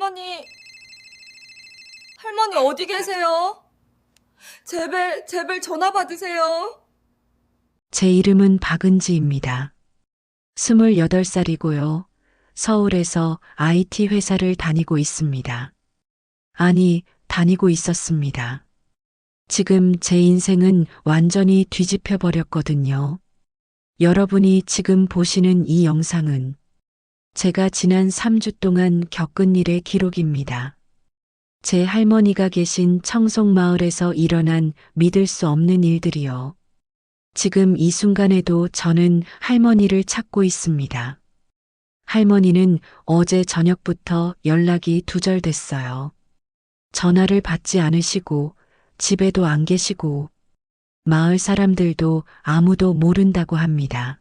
할머니, 할머니 어디 계세요? 제발 전화 받으세요. 제 이름은 박은지입니다. 28살이고요. 서울에서 IT 회사를 다니고 있습니다. 아니, 다니고 있었습니다. 지금 제 인생은 완전히 뒤집혀 버렸거든요. 여러분이 지금 보시는 이 영상은 제가 지난 3주 동안 겪은 일의 기록입니다. 제 할머니가 계신 청송마을에서 일어난 믿을 수 없는 일들이요. 지금 이 순간에도 저는 할머니를 찾고 있습니다. 할머니는 어제 저녁부터 연락이 두절됐어요. 전화를 받지 않으시고 집에도 안 계시고 마을 사람들도 아무도 모른다고 합니다.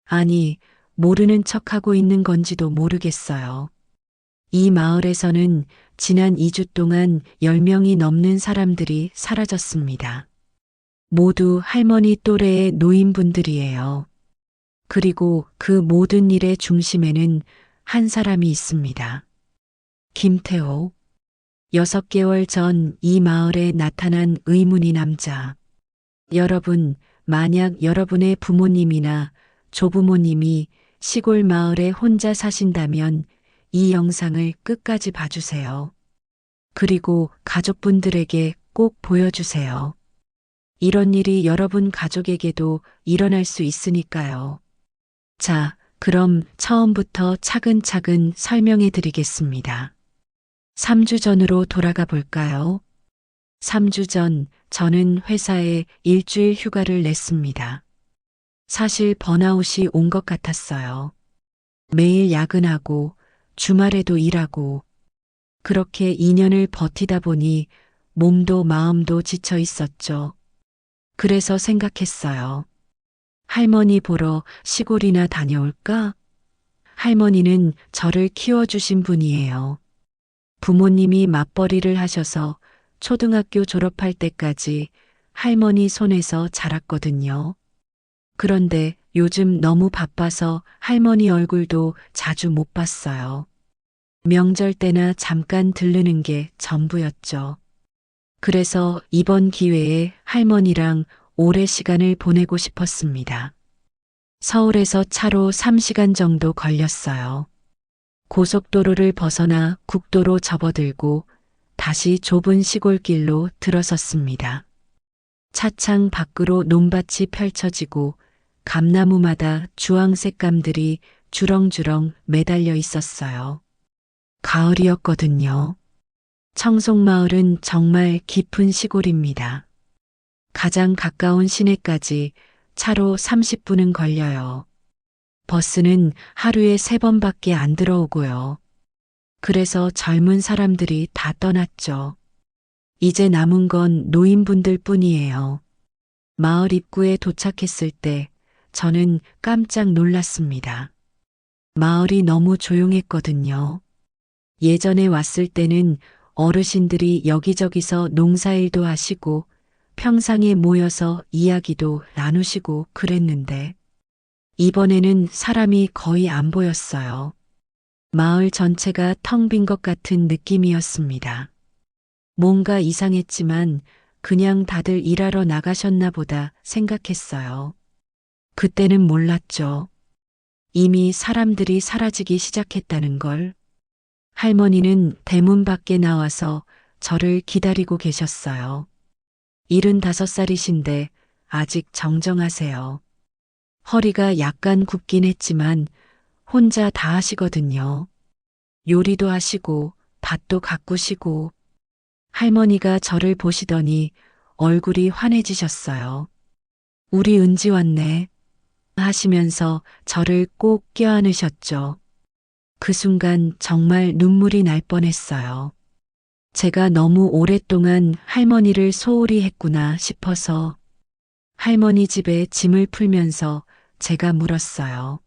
아니, 모르는 척하고 있는 건지도 모르겠어요. 이 마을에서는 지난 2주 동안 10명이 넘는 사람들이 사라졌습니다. 모두 할머니 또래의 노인분들이에요. 그리고 그 모든 일의 중심에는 한 사람이 있습니다. 김태호. 6개월 전 이 마을에 나타난 의문의 남자. 여러분, 만약 여러분의 부모님이나 조부모님이 시골 마을에 혼자 사신다면 이 영상을 끝까지 봐주세요. 그리고 가족분들에게 꼭 보여주세요. 이런 일이 여러분 가족에게도 일어날 수 있으니까요. 자, 그럼 처음부터 차근차근 설명해 드리겠습니다. 3주 전으로 돌아가 볼까요? 3주 전 저는 회사에 일주일 휴가를 냈습니다. 사실 번아웃이 온 것 같았어요. 매일 야근하고 주말에도 일하고 그렇게 2년을 버티다 보니 몸도 마음도 지쳐 있었죠. 그래서 생각했어요. 할머니 보러 시골이나 다녀올까? 할머니는 저를 키워주신 분이에요. 부모님이 맞벌이를 하셔서 초등학교 졸업할 때까지 할머니 손에서 자랐거든요. 그런데 요즘 너무 바빠서 할머니 얼굴도 자주 못 봤어요. 명절 때나 잠깐 들르는 게 전부였죠. 그래서 이번 기회에 할머니랑 오래 시간을 보내고 싶었습니다. 서울에서 차로 3시간 정도 걸렸어요. 고속도로를 벗어나 국도로 접어들고 다시 좁은 시골길로 들어섰습니다. 차창 밖으로 논밭이 펼쳐지고 감나무마다 주황색 감들이 주렁주렁 매달려 있었어요. 가을이었거든요. 청송마을은 정말 깊은 시골입니다. 가장 가까운 시내까지 차로 30분은 걸려요. 버스는 하루에 3번밖에 안 들어오고요. 그래서 젊은 사람들이 다 떠났죠. 이제 남은 건 노인분들 뿐이에요. 마을 입구에 도착했을 때 저는 깜짝 놀랐습니다. 마을이 너무 조용했거든요. 예전에 왔을 때는 어르신들이 여기저기서 농사일도 하시고 평상에 모여서 이야기도 나누시고 그랬는데 이번에는 사람이 거의 안 보였어요. 마을 전체가 텅 빈 것 같은 느낌이었습니다. 뭔가 이상했지만 그냥 다들 일하러 나가셨나 보다 생각했어요. 그때는 몰랐죠. 이미 사람들이 사라지기 시작했다는 걸. 할머니는 대문 밖에 나와서 저를 기다리고 계셨어요. 75살이신데 아직 정정하세요. 허리가 약간 굽긴 했지만 혼자 다 하시거든요. 요리도 하시고 밭도 가꾸시고 할머니가 저를 보시더니 얼굴이 환해지셨어요. 우리 은지 왔네 하시면서 저를 꼭 껴안으셨죠. 그 순간 정말 눈물이 날 뻔했어요. 제가 너무 오랫동안 할머니를 소홀히 했구나 싶어서 할머니 집에 짐을 풀면서 제가 물었어요.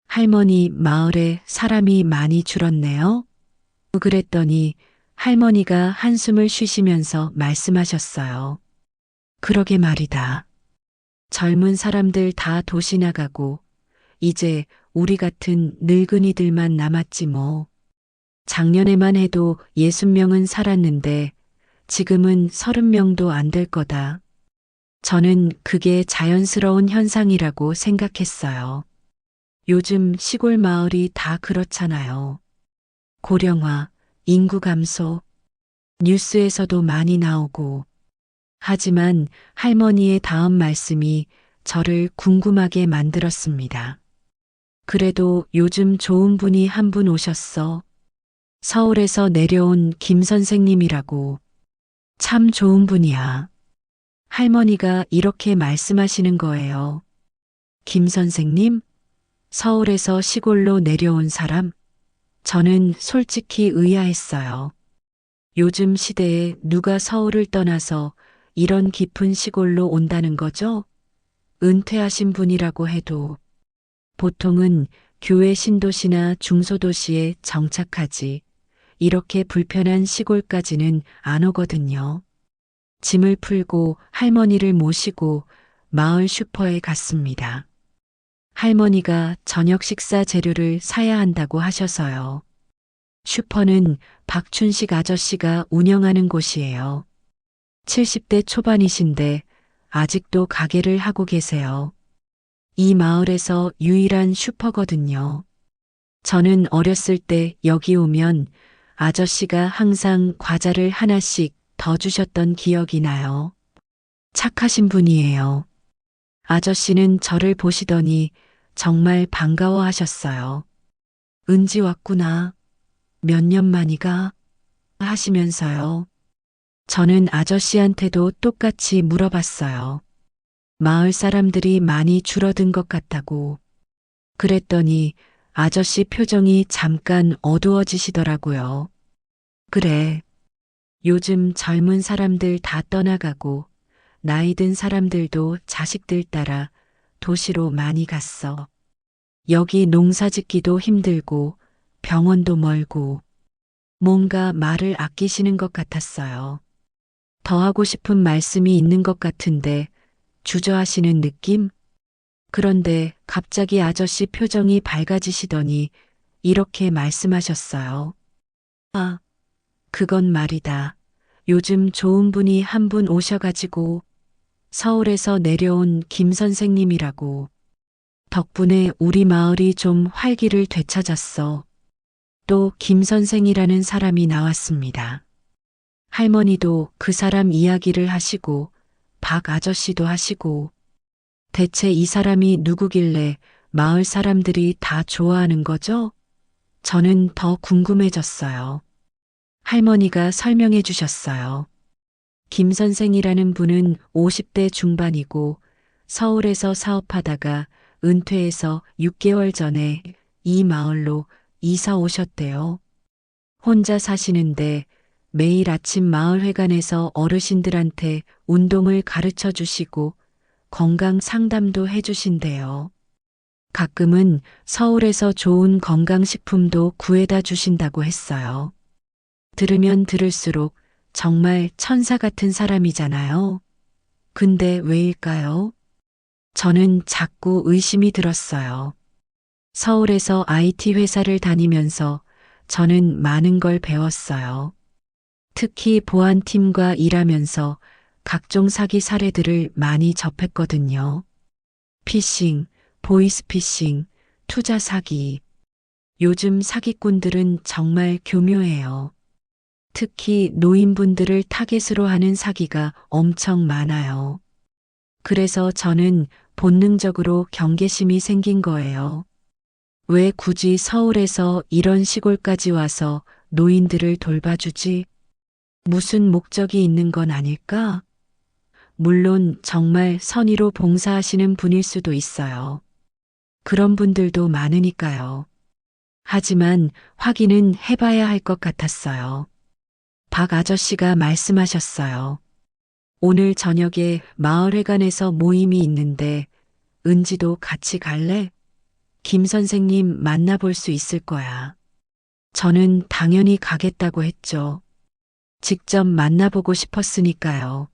할머니 마을에 사람이 많이 줄었네요? 그랬더니 할머니가 한숨을 쉬시면서 말씀하셨어요. 그러게 말이다. 젊은 사람들 다 도시 나가고 이제 우리 같은 늙은이들만 남았지 뭐. 작년에만 해도 60명은 살았는데 지금은 30명도 안 될 거다. 저는 그게 자연스러운 현상이라고 생각했어요. 요즘 시골 마을이 다 그렇잖아요. 고령화, 인구 감소, 뉴스에서도 많이 나오고. 하지만 할머니의 다음 말씀이 저를 궁금하게 만들었습니다. 그래도 요즘 좋은 분이 한 분 오셨어. 서울에서 내려온 김 선생님이라고. 참 좋은 분이야. 할머니가 이렇게 말씀하시는 거예요. 김 선생님? 서울에서 시골로 내려온 사람? 저는 솔직히 의아했어요. 요즘 시대에 누가 서울을 떠나서 이런 깊은 시골로 온다는 거죠? 은퇴하신 분이라고 해도 보통은 교회 신도시나 중소도시에 정착하지 이렇게 불편한 시골까지는 안 오거든요. 짐을 풀고 할머니를 모시고 마을 슈퍼에 갔습니다. 할머니가 저녁 식사 재료를 사야 한다고 하셔서요. 슈퍼는 박춘식 아저씨가 운영하는 곳이에요. 70대 초반이신데 아직도 가게를 하고 계세요. 이 마을에서 유일한 슈퍼거든요. 저는 어렸을 때 여기 오면 아저씨가 항상 과자를 하나씩 더 주셨던 기억이 나요. 착하신 분이에요. 아저씨는 저를 보시더니 정말 반가워하셨어요. 은지 왔구나. 몇 년 만이가? 하시면서요. 저는 아저씨한테도 똑같이 물어봤어요. 마을 사람들이 많이 줄어든 것 같다고. 그랬더니 아저씨 표정이 잠깐 어두워지시더라고요. 그래. 요즘 젊은 사람들 다 떠나가고 나이 든 사람들도 자식들 따라 도시로 많이 갔어. 여기 농사 짓기도 힘들고 병원도 멀고 뭔가 말을 아끼시는 것 같았어요. 더 하고 싶은 말씀이 있는 것 같은데 주저하시는 느낌? 그런데 갑자기 아저씨 표정이 밝아지시더니 이렇게 말씀하셨어요. 아, 그건 말이다. 요즘 좋은 분이 한 분 오셔가지고 서울에서 내려온 김 선생님이라고. 덕분에 우리 마을이 좀 활기를 되찾았어. 또 김 선생이라는 사람이 나왔습니다. 할머니도 그 사람 이야기를 하시고 박 아저씨도 하시고 대체 이 사람이 누구길래 마을 사람들이 다 좋아하는 거죠? 저는 더 궁금해졌어요. 할머니가 설명해 주셨어요. 김 선생이라는 분은 50대 중반이고 서울에서 사업하다가 은퇴해서 6개월 전에 이 마을로 이사 오셨대요. 혼자 사시는데 매일 아침 마을회관에서 어르신들한테 운동을 가르쳐 주시고 건강 상담도 해주신대요. 가끔은 서울에서 좋은 건강식품도 구해다 주신다고 했어요. 들으면 들을수록 정말 천사 같은 사람이잖아요. 근데 왜일까요? 저는 자꾸 의심이 들었어요. 서울에서 IT 회사를 다니면서 저는 많은 걸 배웠어요. 특히 보안팀과 일하면서 각종 사기 사례들을 많이 접했거든요. 피싱, 보이스피싱, 투자 사기. 요즘 사기꾼들은 정말 교묘해요. 특히 노인분들을 타겟으로 하는 사기가 엄청 많아요. 그래서 저는 본능적으로 경계심이 생긴 거예요. 왜 굳이 서울에서 이런 시골까지 와서 노인들을 돌봐주지? 무슨 목적이 있는 건 아닐까? 물론 정말 선의로 봉사하시는 분일 수도 있어요. 그런 분들도 많으니까요. 하지만 확인은 해봐야 할 것 같았어요. 박 아저씨가 말씀하셨어요. 오늘 저녁에 마을회관에서 모임이 있는데 은지도 같이 갈래? 김 선생님 만나볼 수 있을 거야. 저는 당연히 가겠다고 했죠. 직접 만나보고 싶었으니까요.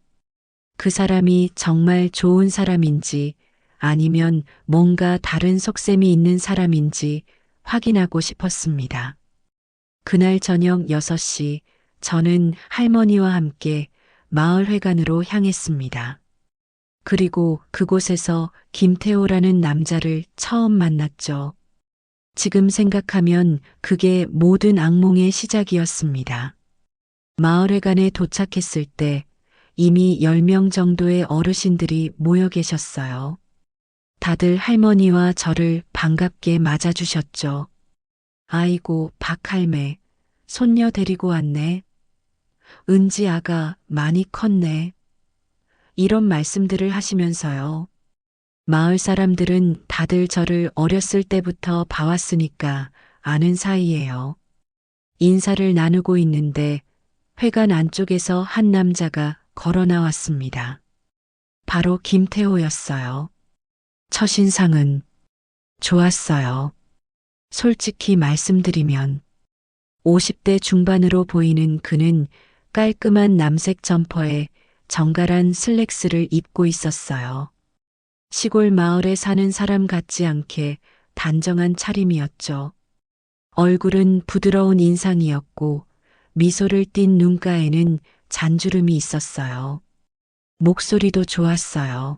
그 사람이 정말 좋은 사람인지 아니면 뭔가 다른 속셈이 있는 사람인지 확인하고 싶었습니다. 그날 저녁 6시 저는 할머니와 함께 마을회관으로 향했습니다. 그리고 그곳에서 김태호라는 남자를 처음 만났죠. 지금 생각하면 그게 모든 악몽의 시작이었습니다. 마을회관에 도착했을 때 이미 10명 정도의 어르신들이 모여 계셨어요. 다들 할머니와 저를 반갑게 맞아주셨죠. 아이고, 박할매, 손녀 데리고 왔네. 은지 아가 많이 컸네. 이런 말씀들을 하시면서요. 마을 사람들은 다들 저를 어렸을 때부터 봐왔으니까 아는 사이예요. 인사를 나누고 있는데 회관 안쪽에서 한 남자가 걸어 나왔습니다. 바로 김태호였어요. 첫인상은 좋았어요. 솔직히 말씀드리면 50대 중반으로 보이는 그는 깔끔한 남색 점퍼에 정갈한 슬랙스를 입고 있었어요. 시골 마을에 사는 사람 같지 않게 단정한 차림이었죠. 얼굴은 부드러운 인상이었고 미소를 띤 눈가에는 잔주름이 있었어요. 목소리도 좋았어요.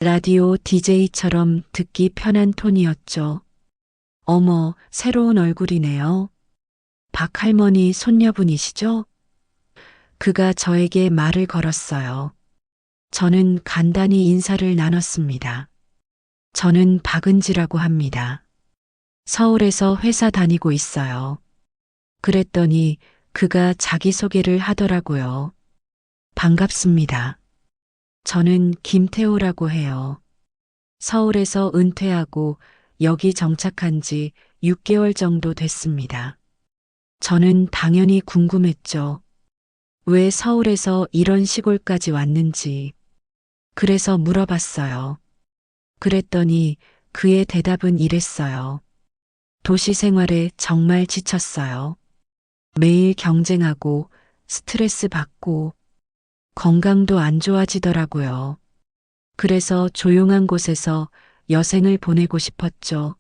라디오 DJ처럼 듣기 편한 톤이었죠. 어머, 새로운 얼굴이네요. 박할머니 손녀분이시죠? 그가 저에게 말을 걸었어요. 저는 간단히 인사를 나눴습니다. 저는 박은지라고 합니다. 서울에서 회사 다니고 있어요. 그랬더니 그가 자기소개를 하더라고요. 반갑습니다. 저는 김태호라고 해요. 서울에서 은퇴하고 여기 정착한 지 6개월 정도 됐습니다. 저는 당연히 궁금했죠. 왜 서울에서 이런 시골까지 왔는지. 그래서 물어봤어요. 그랬더니 그의 대답은 이랬어요. 도시 생활에 정말 지쳤어요. 매일 경쟁하고 스트레스 받고 건강도 안 좋아지더라고요. 그래서 조용한 곳에서 여생을 보내고 싶었죠.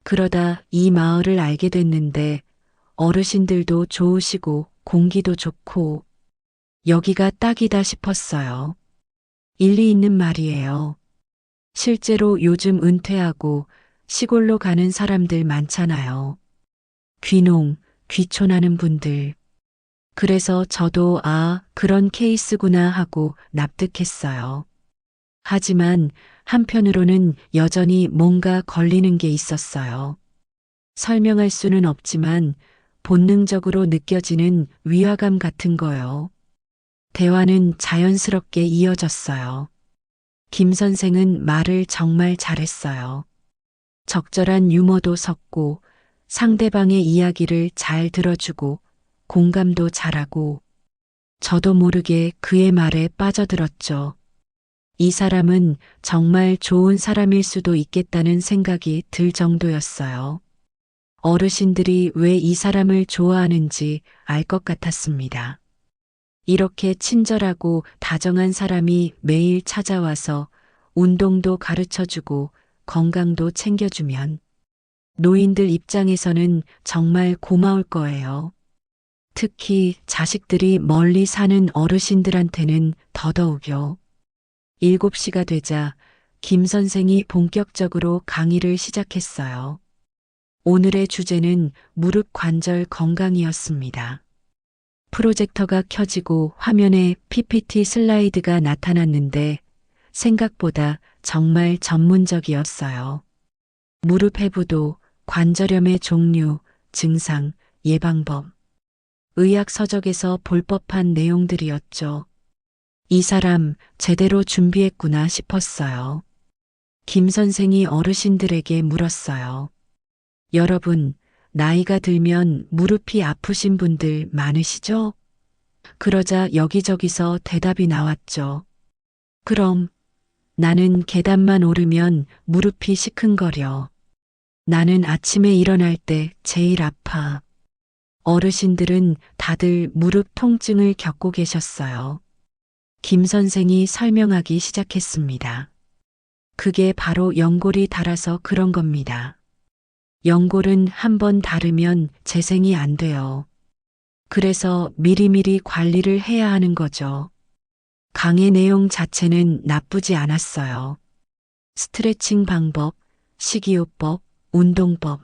그러다 이 마을을 알게 됐는데 어르신들도 좋으시고 공기도 좋고 여기가 딱이다 싶었어요. 일리 있는 말이에요. 실제로 요즘 은퇴하고 시골로 가는 사람들 많잖아요. 귀농, 귀촌하는 분들. 그래서 저도 그런 케이스구나 하고 납득했어요. 하지만 한편으로는 여전히 뭔가 걸리는 게 있었어요. 설명할 수는 없지만 본능적으로 느껴지는 위화감 같은 거요. 대화는 자연스럽게 이어졌어요. 김 선생은 말을 정말 잘했어요. 적절한 유머도 섞고 상대방의 이야기를 잘 들어주고 공감도 잘하고 저도 모르게 그의 말에 빠져들었죠. 이 사람은 정말 좋은 사람일 수도 있겠다는 생각이 들 정도였어요. 어르신들이 왜 이 사람을 좋아하는지 알 것 같았습니다. 이렇게 친절하고 다정한 사람이 매일 찾아와서 운동도 가르쳐주고 건강도 챙겨주면 노인들 입장에서는 정말 고마울 거예요. 특히 자식들이 멀리 사는 어르신들한테는 더더욱요. 7시가 되자 김 선생이 본격적으로 강의를 시작했어요. 오늘의 주제는 무릎 관절 건강이었습니다. 프로젝터가 켜지고 화면에 PPT 슬라이드가 나타났는데 생각보다 정말 전문적이었어요. 무릎 해부도, 관절염의 종류, 증상, 예방법. 의학 서적에서 볼 법한 내용들이었죠. 이 사람 제대로 준비했구나 싶었어요. 김 선생이 어르신들에게 물었어요. 여러분, 나이가 들면 무릎이 아프신 분들 많으시죠? 그러자 여기저기서 대답이 나왔죠. 그럼 나는 계단만 오르면 무릎이 시큰거려. 나는 아침에 일어날 때 제일 아파. 어르신들은 다들 무릎 통증을 겪고 계셨어요. 김 선생이 설명하기 시작했습니다. 그게 바로 연골이 닳아서 그런 겁니다. 연골은 한 번 다르면 재생이 안 돼요. 그래서 미리미리 관리를 해야 하는 거죠. 강의 내용 자체는 나쁘지 않았어요. 스트레칭 방법, 식이요법, 운동법.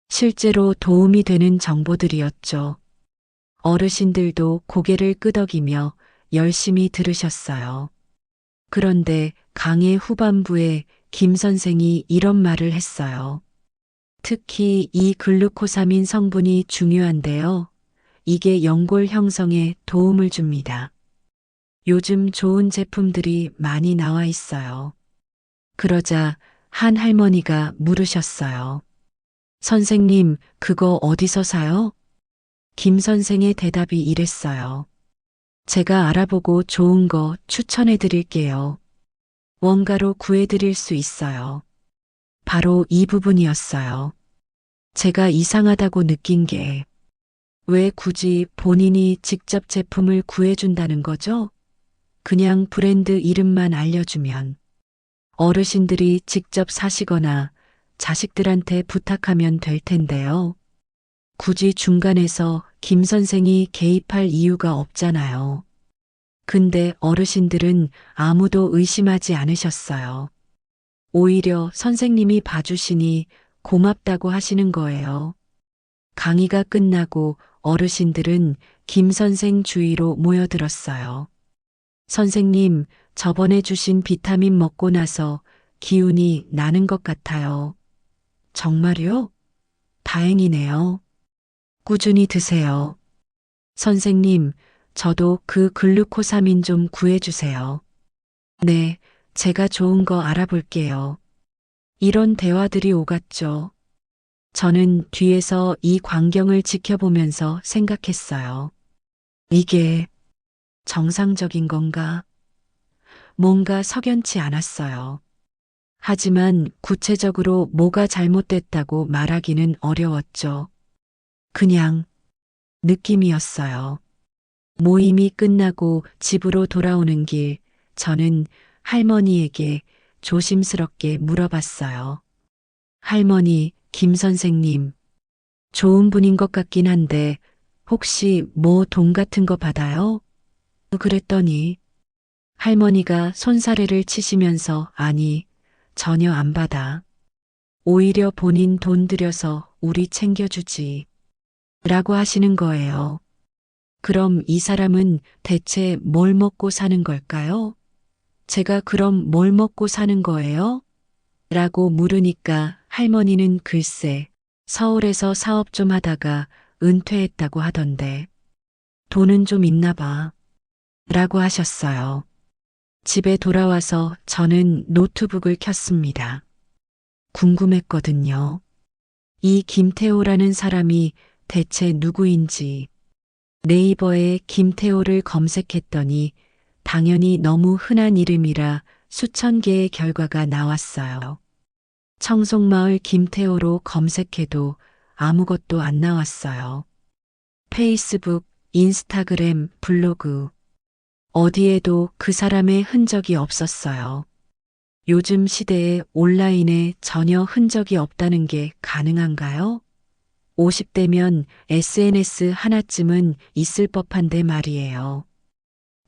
실제로 도움이 되는 정보들이었죠. 어르신들도 고개를 끄덕이며 열심히 들으셨어요. 그런데 강의 후반부에 김 선생이 이런 말을 했어요. 특히 이 글루코사민 성분이 중요한데요. 이게 연골 형성에 도움을 줍니다. 요즘 좋은 제품들이 많이 나와 있어요. 그러자 한 할머니가 물으셨어요. 선생님, 그거 어디서 사요? 김 선생의 대답이 이랬어요. 제가 알아보고 좋은 거 추천해 드릴게요. 원가로 구해 드릴 수 있어요. 바로 이 부분이었어요. 제가 이상하다고 느낀 게 왜 굳이 본인이 직접 제품을 구해준다는 거죠? 그냥 브랜드 이름만 알려주면 어르신들이 직접 사시거나 자식들한테 부탁하면 될 텐데요. 굳이 중간에서 김 선생이 개입할 이유가 없잖아요. 근데 어르신들은 아무도 의심하지 않으셨어요. 오히려 선생님이 봐주시니 고맙다고 하시는 거예요. 강의가 끝나고 어르신들은 김 선생 주위로 모여들었어요. 선생님, 저번에 주신 비타민 먹고 나서 기운이 나는 것 같아요. 정말요? 다행이네요. 꾸준히 드세요. 선생님, 저도 그 글루코사민 좀 구해주세요. 네, 제가 좋은 거 알아볼게요. 이런 대화들이 오갔죠. 저는 뒤에서 이 광경을 지켜보면서 생각했어요. 이게 정상적인 건가? 뭔가 석연치 않았어요. 하지만 구체적으로 뭐가 잘못됐다고 말하기는 어려웠죠. 그냥 느낌이었어요. 모임이 끝나고 집으로 돌아오는 길, 저는 할머니에게 조심스럽게 물어봤어요. 할머니, 김 선생님, 좋은 분인 것 같긴 한데 혹시 뭐 돈 같은 거 받아요? 그랬더니 할머니가 손사래를 치시면서 아니, 전혀 안 받아. 오히려 본인 돈 들여서 우리 챙겨주지. 라고 하시는 거예요. 그럼 이 사람은 대체 뭘 먹고 사는 걸까요? 제가 그럼 뭘 먹고 사는 거예요? 라고 물으니까 할머니는 글쎄, 서울에서 사업 좀 하다가 은퇴했다고 하던데, 돈은 좀 있나 봐. 라고 하셨어요. 집에 돌아와서 저는 노트북을 켰습니다. 궁금했거든요. 이 김태호라는 사람이 대체 누구인지. 네이버에 김태호를 검색했더니 당연히 너무 흔한 이름이라 수천 개의 결과가 나왔어요. 청송마을 김태호로 검색해도 아무것도 안 나왔어요. 페이스북, 인스타그램, 블로그. 어디에도 그 사람의 흔적이 없었어요. 요즘 시대에 온라인에 전혀 흔적이 없다는 게 가능한가요? 50대면 SNS 하나쯤은 있을 법한데 말이에요.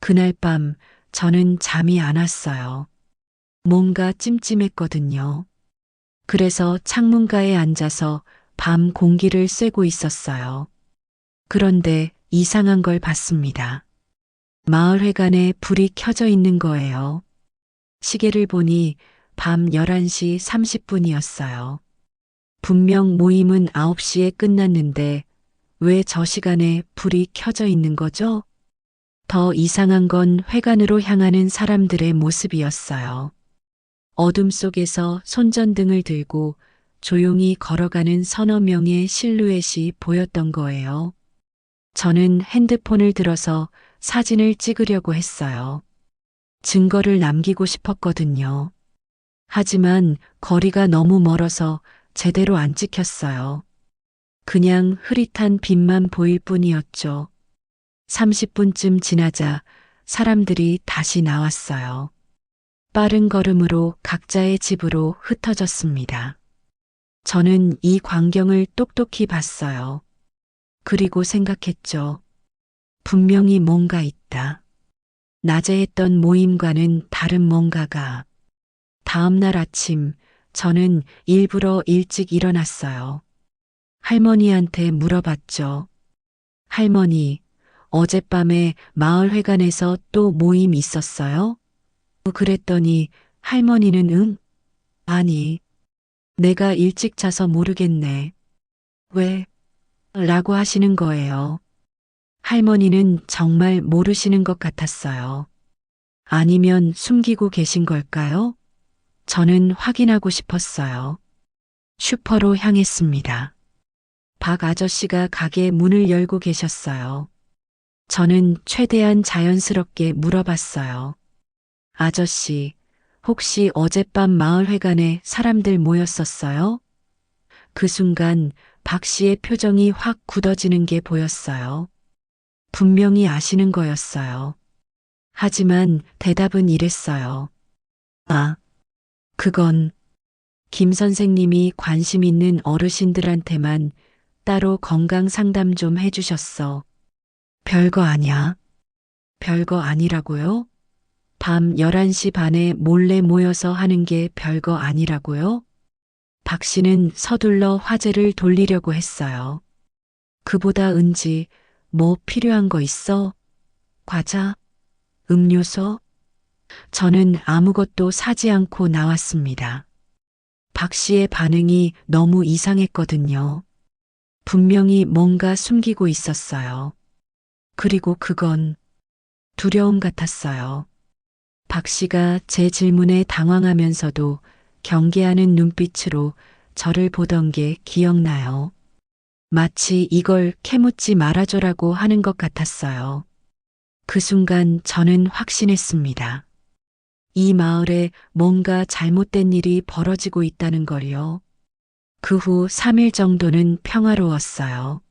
그날 밤 저는 잠이 안 왔어요. 뭔가 찜찜했거든요. 그래서 창문가에 앉아서 밤 공기를 쐬고 있었어요. 그런데 이상한 걸 봤습니다. 마을회관에 불이 켜져 있는 거예요. 시계를 보니 밤 11시 30분이었어요. 분명 모임은 9시에 끝났는데 왜 저 시간에 불이 켜져 있는 거죠? 더 이상한 건 회관으로 향하는 사람들의 모습이었어요. 어둠 속에서 손전등을 들고 조용히 걸어가는 서너 명의 실루엣이 보였던 거예요. 저는 핸드폰을 들어서 사진을 찍으려고 했어요. 증거를 남기고 싶었거든요. 하지만 거리가 너무 멀어서 제대로 안 찍혔어요. 그냥 흐릿한 빛만 보일 뿐이었죠. 30분쯤 지나자 사람들이 다시 나왔어요. 빠른 걸음으로 각자의 집으로 흩어졌습니다. 저는 이 광경을 똑똑히 봤어요. 그리고 생각했죠. 분명히 뭔가 있다. 낮에 했던 모임과는 다른 뭔가가. 다음 날 아침, 저는 일부러 일찍 일어났어요. 할머니한테 물어봤죠. 할머니, 어젯밤에 마을회관에서 또 모임 있었어요? 그랬더니 할머니는 응? 아니, 내가 일찍 자서 모르겠네. 왜? 라고 하시는 거예요. 할머니는 정말 모르시는 것 같았어요. 아니면 숨기고 계신 걸까요? 저는 확인하고 싶었어요. 슈퍼로 향했습니다. 박 아저씨가 가게 문을 열고 계셨어요. 저는 최대한 자연스럽게 물어봤어요. 아저씨, 혹시 어젯밤 마을회관에 사람들 모였었어요? 그 순간 박 씨의 표정이 확 굳어지는 게 보였어요. 분명히 아시는 거였어요. 하지만 대답은 이랬어요. 아, 그건 김 선생님이 관심 있는 어르신들한테만 따로 건강 상담 좀 해주셨어. 별거 아냐? 별거 아니라고요? 밤 11시 반에 몰래 모여서 하는 게 별거 아니라고요? 박 씨는 서둘러 화제를 돌리려고 했어요. 그보다 은지, 뭐 필요한 거 있어? 과자? 음료수? 저는 아무것도 사지 않고 나왔습니다. 박 씨의 반응이 너무 이상했거든요. 분명히 뭔가 숨기고 있었어요. 그리고 그건 두려움 같았어요. 박 씨가 제 질문에 당황하면서도 경계하는 눈빛으로 저를 보던 게 기억나요. 마치 이걸 캐묻지 말아줘라고 하는 것 같았어요. 그 순간 저는 확신했습니다. 이 마을에 뭔가 잘못된 일이 벌어지고 있다는 걸요. 그 후 3일 정도는 평화로웠어요.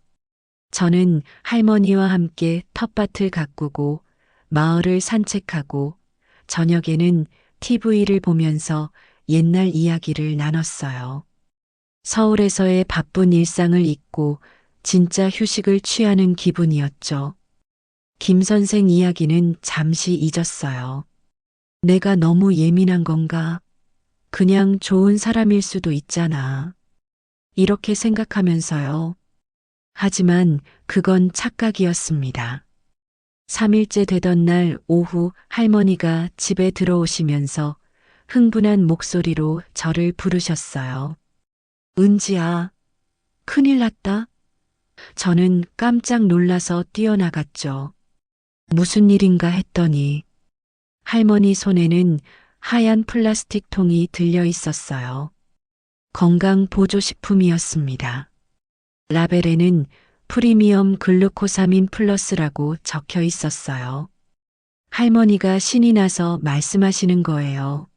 저는 할머니와 함께 텃밭을 가꾸고 마을을 산책하고 저녁에는 TV를 보면서 옛날 이야기를 나눴어요. 서울에서의 바쁜 일상을 잊고 진짜 휴식을 취하는 기분이었죠. 김 선생 이야기는 잠시 잊었어요. 내가 너무 예민한 건가? 그냥 좋은 사람일 수도 있잖아. 이렇게 생각하면서요. 하지만 그건 착각이었습니다. 3일째 되던 날 오후 할머니가 집에 들어오시면서 흥분한 목소리로 저를 부르셨어요. 은지야, 큰일 났다. 저는 깜짝 놀라서 뛰어나갔죠. 무슨 일인가 했더니 할머니 손에는 하얀 플라스틱 통이 들려 있었어요. 건강보조식품이었습니다. 라벨에는 프리미엄 글루코사민 플러스라고 적혀 있었어요. 할머니가 신이 나서 말씀하시는 거예요.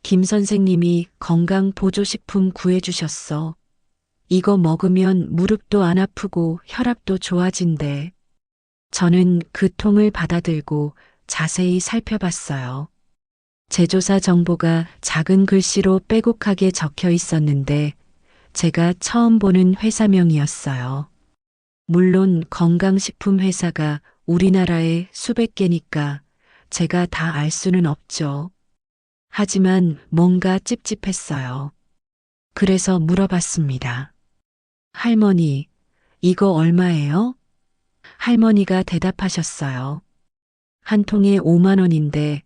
김 선생님이 건강보조식품 구해주셨어. 이거 먹으면 무릎도 안 아프고 혈압도 좋아진대. 저는 그 통을 받아들고 자세히 살펴봤어요. 제조사 정보가 작은 글씨로 빼곡하게 적혀 있었는데 제가 처음 보는 회사명이었어요. 물론 건강식품 회사가 우리나라에 수백 개니까 제가 다 알 수는 없죠. 하지만 뭔가 찝찝했어요. 그래서 물어봤습니다. 할머니, 이거 얼마예요? 할머니가 대답하셨어요. 한 통에 5만 원인데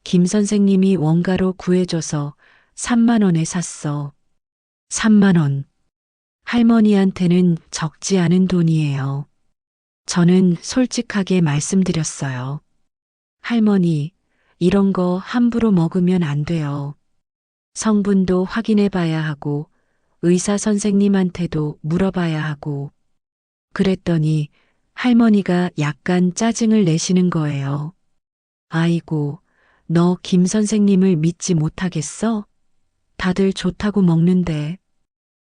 김 선생님이 원가로 구해줘서 3만 원에 샀어. 3만 원. 할머니한테는 적지 않은 돈이에요. 저는 솔직하게 말씀드렸어요. 할머니, 이런 거 함부로 먹으면 안 돼요. 성분도 확인해 봐야 하고 의사 선생님한테도 물어봐야 하고. 그랬더니 할머니가 약간 짜증을 내시는 거예요. 아이고, 너 김 선생님을 믿지 못하겠어? 다들 좋다고 먹는데.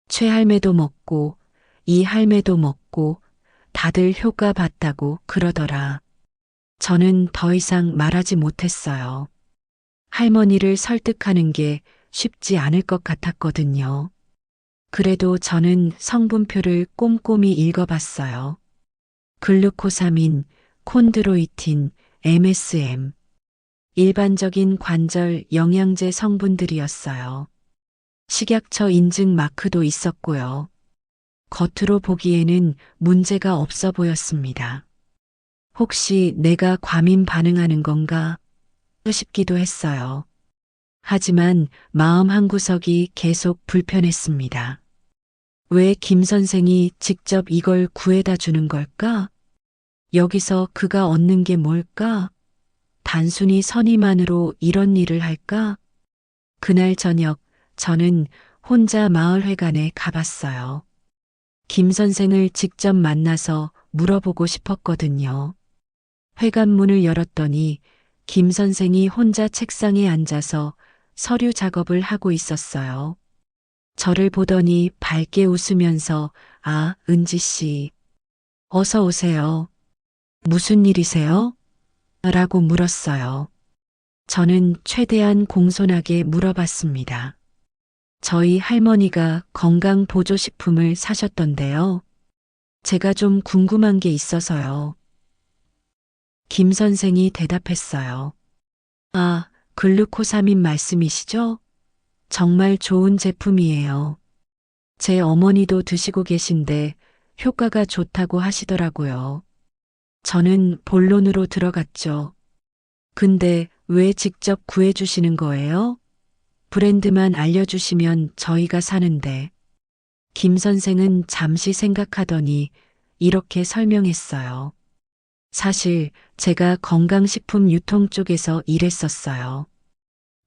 최 할매도 먹고 이 할매도 먹고 다들 효과 봤다고 그러더라. 저는 더 이상 말하지 못했어요. 할머니를 설득하는 게 쉽지 않을 것 같았거든요. 그래도 저는 성분표를 꼼꼼히 읽어봤어요. 글루코사민, 콘드로이틴, MSM. 일반적인 관절 영양제 성분들이었어요. 식약처 인증 마크도 있었고요. 겉으로 보기에는 문제가 없어 보였습니다. 혹시 내가 과민 반응하는 건가 싶기도 했어요. 하지만 마음 한구석이 계속 불편했습니다. 왜 김 선생이 직접 이걸 구해다 주는 걸까? 여기서 그가 얻는 게 뭘까? 단순히 선의만으로 이런 일을 할까? 그날 저녁 저는 혼자 마을회관에 가봤어요. 김 선생을 직접 만나서 물어보고 싶었거든요. 회관문을 열었더니 김 선생이 혼자 책상에 앉아서 서류 작업을 하고 있었어요. 저를 보더니 밝게 웃으면서 아, 은지 씨. 어서 오세요. 무슨 일이세요? 라고 물었어요. 저는 최대한 공손하게 물어봤습니다. 저희 할머니가 건강보조식품을 사셨던데요. 제가 좀 궁금한 게 있어서요. 김 선생이 대답했어요. 아, 글루코사민 말씀이시죠? 정말 좋은 제품이에요. 제 어머니도 드시고 계신데 효과가 좋다고 하시더라고요. 저는 본론으로 들어갔죠. 근데 왜 직접 구해주시는 거예요? 브랜드만 알려주시면 저희가 사는데. 김 선생은 잠시 생각하더니 이렇게 설명했어요. 사실 제가 건강식품 유통 쪽에서 일했었어요.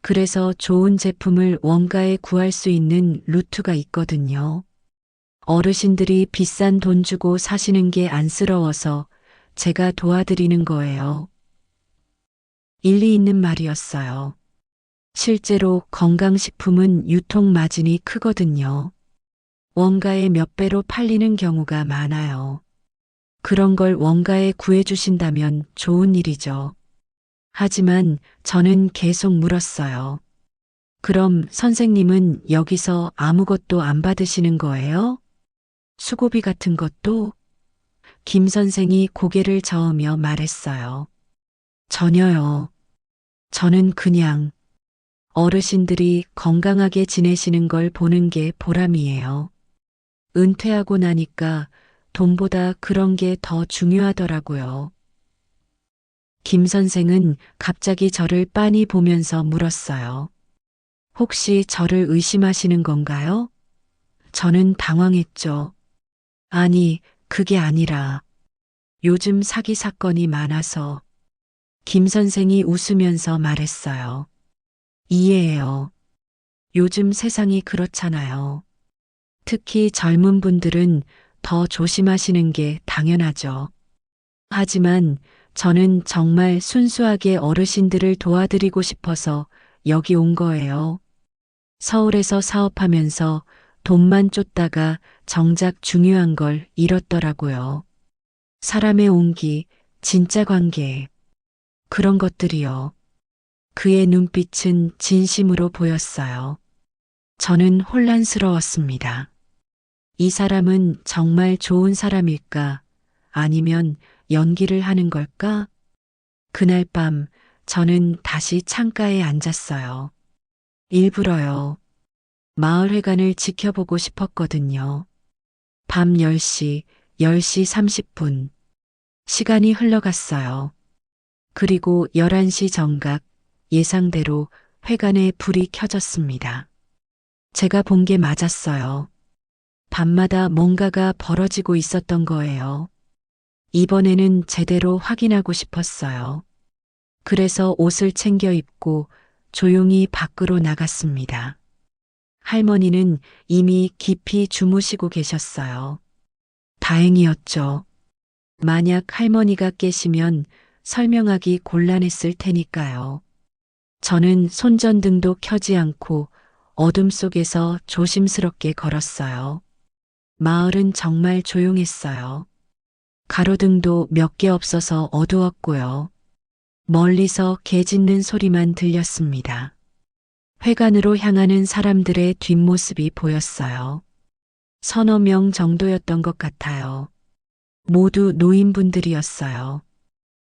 그래서 좋은 제품을 원가에 구할 수 있는 루트가 있거든요. 어르신들이 비싼 돈 주고 사시는 게 안쓰러워서 제가 도와드리는 거예요. 일리 있는 말이었어요. 실제로 건강식품은 유통 마진이 크거든요. 원가의 몇 배로 팔리는 경우가 많아요. 그런 걸 원가에 구해주신다면 좋은 일이죠. 하지만 저는 계속 물었어요. 그럼 선생님은 여기서 아무것도 안 받으시는 거예요? 수고비 같은 것도? 김 선생이 고개를 저으며 말했어요. 전혀요. 저는 그냥 어르신들이 건강하게 지내시는 걸 보는 게 보람이에요. 은퇴하고 나니까 돈보다 그런 게 더 중요하더라고요. 김 선생은 갑자기 저를 빤히 보면서 물었어요. 혹시 저를 의심하시는 건가요? 저는 당황했죠. 아니, 그게 아니라 요즘 사기 사건이 많아서 김 선생이 웃으면서 말했어요. 이해해요. 요즘 세상이 그렇잖아요. 특히 젊은 분들은 더 조심하시는 게 당연하죠. 하지만 저는 정말 순수하게 어르신들을 도와드리고 싶어서 여기 온 거예요. 서울에서 사업하면서 돈만 쫓다가 정작 중요한 걸 잃었더라고요. 사람의 온기, 진짜 관계, 그런 것들이요. 그의 눈빛은 진심으로 보였어요. 저는 혼란스러웠습니다. 이 사람은 정말 좋은 사람일까? 아니면 연기를 하는 걸까? 그날 밤 저는 다시 창가에 앉았어요. 일부러요. 마을회관을 지켜보고 싶었거든요. 밤 10시, 10시 30분. 시간이 흘러갔어요. 그리고 11시 정각, 예상대로 회관에 불이 켜졌습니다. 제가 본 게 맞았어요. 밤마다 뭔가가 벌어지고 있었던 거예요. 이번에는 제대로 확인하고 싶었어요. 그래서 옷을 챙겨 입고 조용히 밖으로 나갔습니다. 할머니는 이미 깊이 주무시고 계셨어요. 다행이었죠. 만약 할머니가 깨시면 설명하기 곤란했을 테니까요. 저는 손전등도 켜지 않고 어둠 속에서 조심스럽게 걸었어요. 마을은 정말 조용했어요. 가로등도 몇 개 없어서 어두웠고요. 멀리서 개 짖는 소리만 들렸습니다. 회관으로 향하는 사람들의 뒷모습이 보였어요. 서너 명 정도였던 것 같아요. 모두 노인분들이었어요.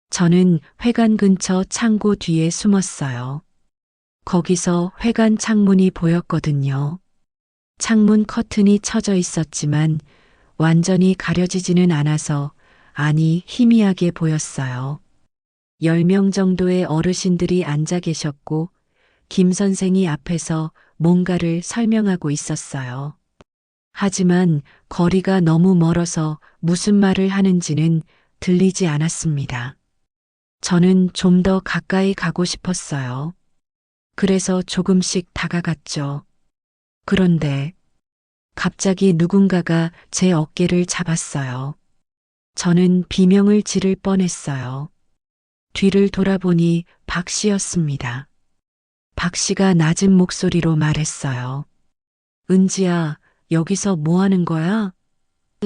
저는 회관 근처 창고 뒤에 숨었어요. 거기서 회관 창문이 보였거든요. 창문 커튼이 쳐져 있었지만 완전히 가려지지는 않아서 안이 희미하게 보였어요. 10명 정도의 어르신들이 앉아 계셨고 김 선생이 앞에서 뭔가를 설명하고 있었어요. 하지만 거리가 너무 멀어서 무슨 말을 하는지는 들리지 않았습니다. 저는 좀 더 가까이 가고 싶었어요. 그래서 조금씩 다가갔죠. 그런데 갑자기 누군가가 제 어깨를 잡았어요. 저는 비명을 지를 뻔했어요. 뒤를 돌아보니 박 씨였습니다. 박 씨가 낮은 목소리로 말했어요. 은지야, 여기서 뭐 하는 거야?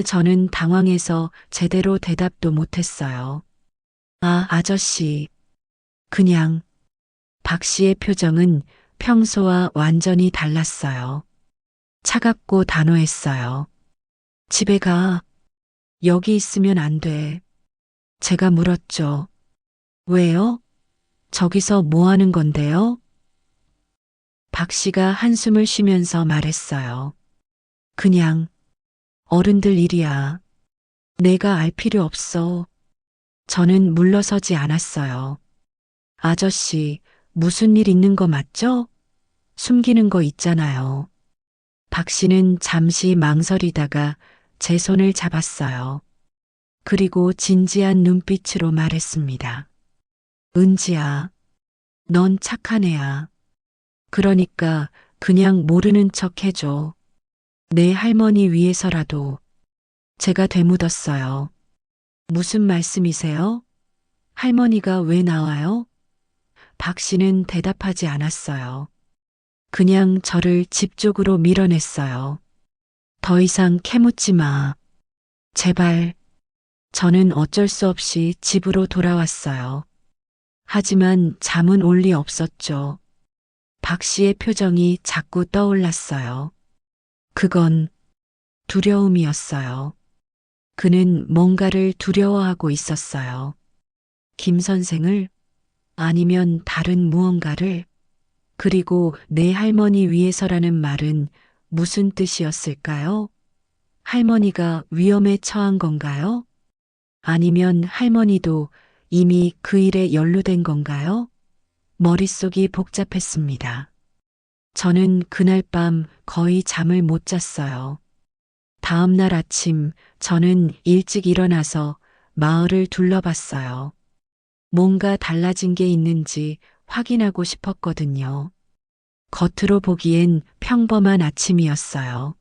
저는 당황해서 제대로 대답도 못했어요. 아, 아저씨. 그냥. 박 씨의 표정은 평소와 완전히 달랐어요. 차갑고 단호했어요. 집에 가. 여기 있으면 안 돼. 제가 물었죠. 왜요? 저기서 뭐 하는 건데요? 박 씨가 한숨을 쉬면서 말했어요. 그냥 어른들 일이야. 내가 알 필요 없어. 저는 물러서지 않았어요. 아저씨, 무슨 일 있는 거 맞죠? 숨기는 거 있잖아요. 박 씨는 잠시 망설이다가 제 손을 잡았어요. 그리고 진지한 눈빛으로 말했습니다. 은지야, 넌 착한 애야. 그러니까 그냥 모르는 척 해줘. 내 할머니 위해서라도. 제가 되묻었어요. 무슨 말씀이세요? 할머니가 왜 나와요? 박 씨는 대답하지 않았어요. 그냥 저를 집 쪽으로 밀어냈어요. 더 이상 캐묻지 마. 제발. 저는 어쩔 수 없이 집으로 돌아왔어요. 하지만 잠은 올 리 없었죠. 박 씨의 표정이 자꾸 떠올랐어요. 그건 두려움이었어요. 그는 뭔가를 두려워하고 있었어요. 김 선생을 아니면 다른 무언가를 그리고 내 할머니 위해서라는 말은 무슨 뜻이었을까요? 할머니가 위험에 처한 건가요? 아니면 할머니도 이미 그 일에 연루된 건가요? 머릿속이 복잡했습니다. 저는 그날 밤 거의 잠을 못 잤어요. 다음 날 아침 저는 일찍 일어나서 마을을 둘러봤어요. 뭔가 달라진 게 있는지 확인하고 싶었거든요. 겉으로 보기엔 평범한 아침이었어요.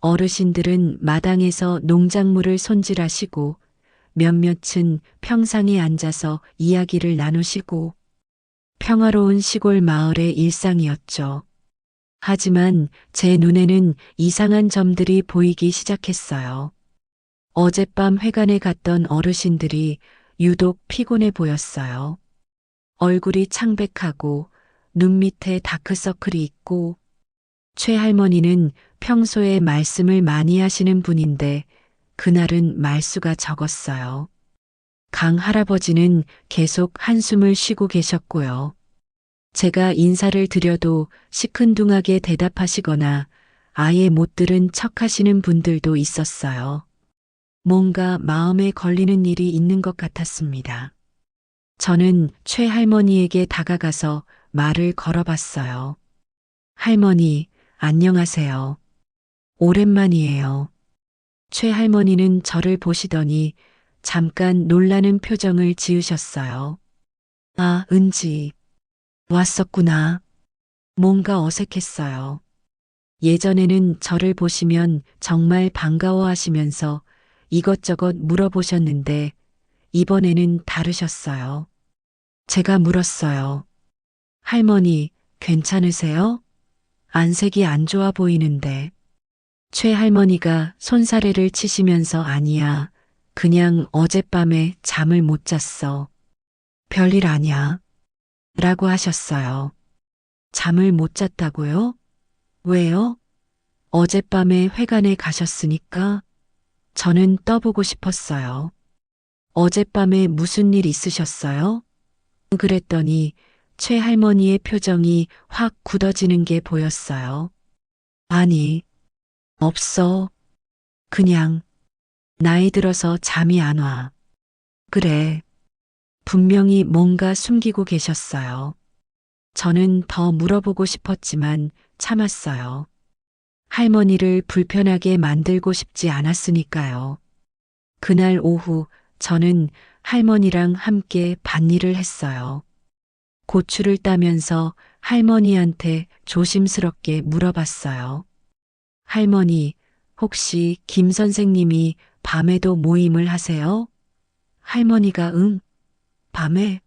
어르신들은 마당에서 농작물을 손질하시고 몇몇은 평상에 앉아서 이야기를 나누시고 평화로운 시골 마을의 일상이었죠. 하지만 제 눈에는 이상한 점들이 보이기 시작했어요. 어젯밤 회관에 갔던 어르신들이 유독 피곤해 보였어요. 얼굴이 창백하고 눈 밑에 다크서클이 있고 최할머니는 평소에 말씀을 많이 하시는 분인데 그날은 말수가 적었어요. 강 할아버지는 계속 한숨을 쉬고 계셨고요. 제가 인사를 드려도 시큰둥하게 대답하시거나 아예 못 들은 척 하시는 분들도 있었어요. 뭔가 마음에 걸리는 일이 있는 것 같았습니다. 저는 최할머니에게 다가가서 말을 걸어봤어요. 할머니, 안녕하세요. 오랜만이에요. 최할머니는 저를 보시더니 잠깐 놀라는 표정을 지으셨어요. 아, 은지. 왔었구나. 뭔가 어색했어요. 예전에는 저를 보시면 정말 반가워하시면서 이것저것 물어보셨는데 이번에는 다르셨어요. 제가 물었어요. 할머니, 괜찮으세요? 안색이 안 좋아 보이는데. 최할머니가 손사래를 치시면서 아니야. 그냥 어젯밤에 잠을 못 잤어. 별일 아냐. 라고 하셨어요. 잠을 못 잤다고요? 왜요? 어젯밤에 회관에 가셨으니까 저는 떠보고 싶었어요. 어젯밤에 무슨 일 있으셨어요? 그랬더니 최 할머니의 표정이 확 굳어지는 게 보였어요. 아니, 없어. 그냥 나이 들어서 잠이 안 와. 그래. 분명히 뭔가 숨기고 계셨어요. 저는 더 물어보고 싶었지만 참았어요. 할머니를 불편하게 만들고 싶지 않았으니까요. 그날 오후 저는 할머니랑 함께 밭일을 했어요. 고추를 따면서 할머니한테 조심스럽게 물어봤어요. 할머니, 혹시 김 선생님이 밤에도 모임을 하세요? 할머니가 밤에?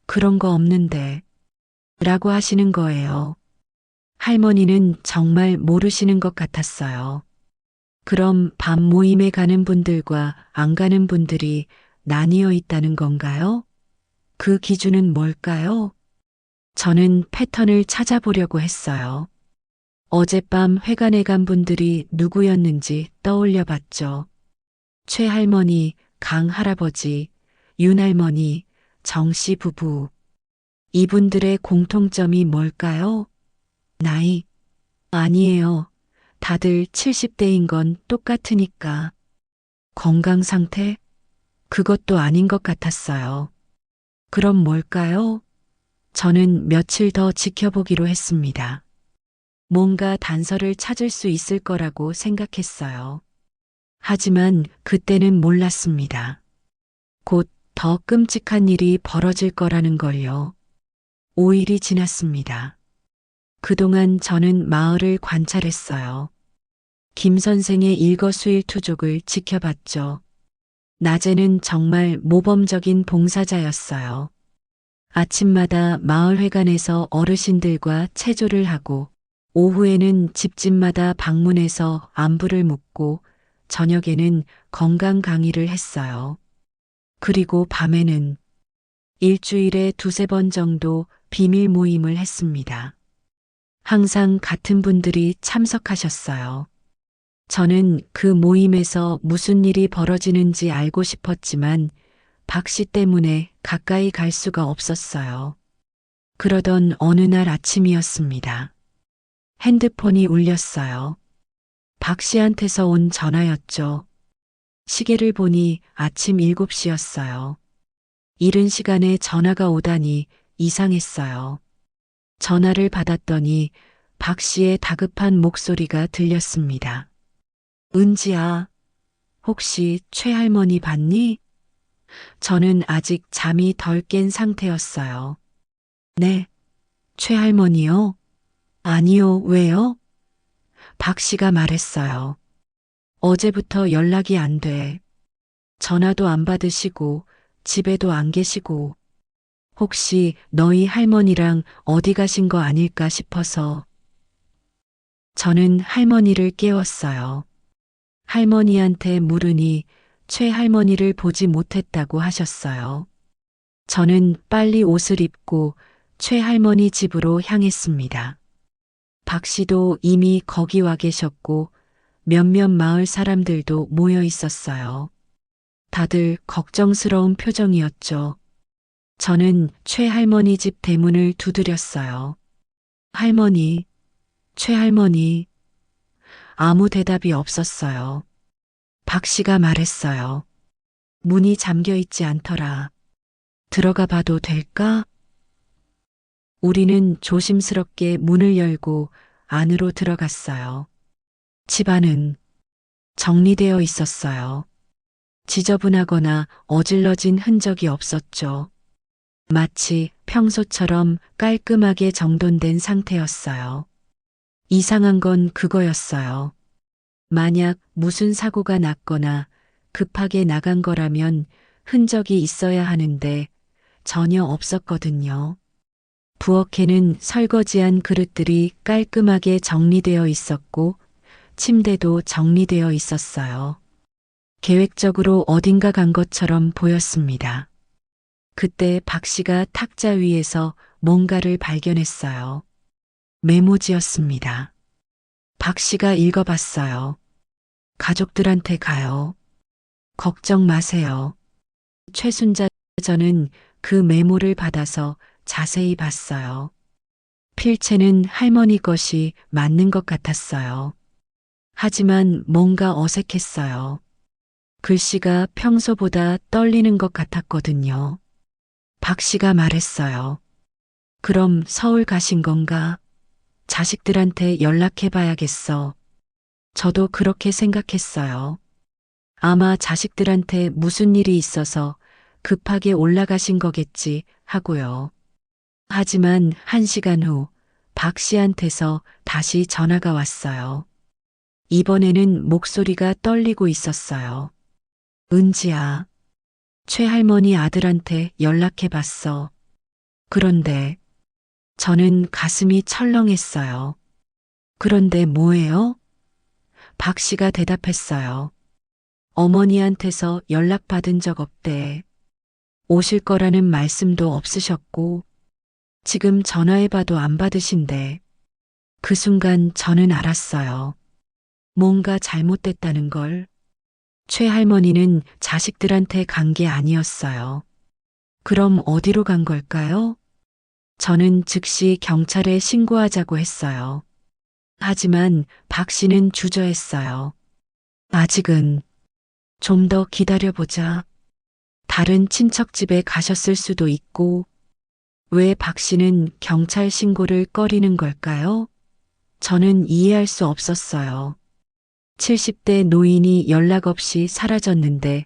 그런 거 없는데. 라고 하시는 거예요. 할머니는 정말 모르시는 것 같았어요. 그럼 밤 모임에 가는 분들과 안 가는 분들이 나뉘어 있다는 건가요? 그 기준은 뭘까요? 저는 패턴을 찾아보려고 했어요. 어젯밤 회관에 간 분들이 누구였는지 떠올려 봤죠. 최 할머니, 강 할아버지, 윤 할머니, 정 씨 부부. 이분들의 공통점이 뭘까요? 나이? 아니에요. 다들 70대인 건 똑같으니까. 건강 상태? 그것도 아닌 것 같았어요. 그럼 뭘까요? 저는 며칠 더 지켜보기로 했습니다. 뭔가 단서를 찾을 수 있을 거라고 생각했어요. 하지만 그때는 몰랐습니다. 곧 더 끔찍한 일이 벌어질 거라는 걸요. 5일이 지났습니다. 그동안 저는 마을을 관찰했어요. 김 선생의 일거수일투족을 지켜봤죠. 낮에는 정말 모범적인 봉사자였어요. 아침마다 마을회관에서 어르신들과 체조를 하고 오후에는 집집마다 방문해서 안부를 묻고 저녁에는 건강 강의를 했어요. 그리고 밤에는 일주일에 두세 번 정도 비밀 모임을 했습니다. 항상 같은 분들이 참석하셨어요. 저는 그 모임에서 무슨 일이 벌어지는지 알고 싶었지만 박 씨 때문에 가까이 갈 수가 없었어요. 그러던 어느 날 아침이었습니다. 핸드폰이 울렸어요. 박 씨한테서 온 전화였죠. 시계를 보니 아침 7시였어요. 이른 시간에 전화가 오다니 이상했어요. 전화를 받았더니 박 씨의 다급한 목소리가 들렸습니다. 은지야, 혹시 최 할머니 봤니? 저는 아직 잠이 덜 깬 상태였어요. 네, 최 할머니요? 아니요, 왜요? 박 씨가 말했어요. 어제부터 연락이 안 돼. 전화도 안 받으시고, 집에도 안 계시고, 혹시 너희 할머니랑 어디 가신 거 아닐까 싶어서. 저는 할머니를 깨웠어요. 할머니한테 물으니 최 할머니를 보지 못했다고 하셨어요. 저는 빨리 옷을 입고 최 할머니 집으로 향했습니다. 박 씨도 이미 거기 와 계셨고 몇몇 마을 사람들도 모여 있었어요. 다들 걱정스러운 표정이었죠. 저는 최 할머니 집 대문을 두드렸어요. 할머니, 최 할머니. 아무 대답이 없었어요. 박 씨가 말했어요. 문이 잠겨 있지 않더라. 들어가 봐도 될까? 우리는 조심스럽게 문을 열고 안으로 들어갔어요. 집안은 정리되어 있었어요. 지저분하거나 어질러진 흔적이 없었죠. 마치 평소처럼 깔끔하게 정돈된 상태였어요. 이상한 건 그거였어요. 만약 무슨 사고가 났거나 급하게 나간 거라면 흔적이 있어야 하는데 전혀 없었거든요. 부엌에는 설거지한 그릇들이 깔끔하게 정리되어 있었고 침대도 정리되어 있었어요. 계획적으로 어딘가 간 것처럼 보였습니다. 그때 박 씨가 탁자 위에서 뭔가를 발견했어요. 메모지였습니다. 박 씨가 읽어봤어요. 가족들한테 가요. 걱정 마세요. 최순자 저는 그 메모를 받아서 자세히 봤어요. 필체는 할머니 것이 맞는 것 같았어요. 하지만 뭔가 어색했어요. 글씨가 평소보다 떨리는 것 같았거든요. 박 씨가 말했어요. 그럼 서울 가신 건가? 자식들한테 연락해 봐야겠어. 저도 그렇게 생각했어요. 아마 자식들한테 무슨 일이 있어서 급하게 올라가신 거겠지 하고요. 하지만 1시간 후 박 씨한테서 다시 전화가 왔어요. 이번에는 목소리가 떨리고 있었어요. 은지야, 최할머니 아들한테 연락해 봤어. 그런데 저는 가슴이 철렁했어요. 그런데 뭐예요? 박 씨가 대답했어요. 어머니한테서 연락받은 적 없대. 오실 거라는 말씀도 없으셨고, 지금 전화해봐도 안 받으신대. 그 순간 저는 알았어요. 뭔가 잘못됐다는 걸. 최할머니는 자식들한테 간 게 아니었어요. 그럼 어디로 간 걸까요? 저는 즉시 경찰에 신고하자고 했어요. 하지만 박 씨는 주저했어요. 아직은 좀 더 기다려보자. 다른 친척 집에 가셨을 수도 있고, 왜 박 씨는 경찰 신고를 꺼리는 걸까요? 저는 이해할 수 없었어요. 70대 노인이 연락 없이 사라졌는데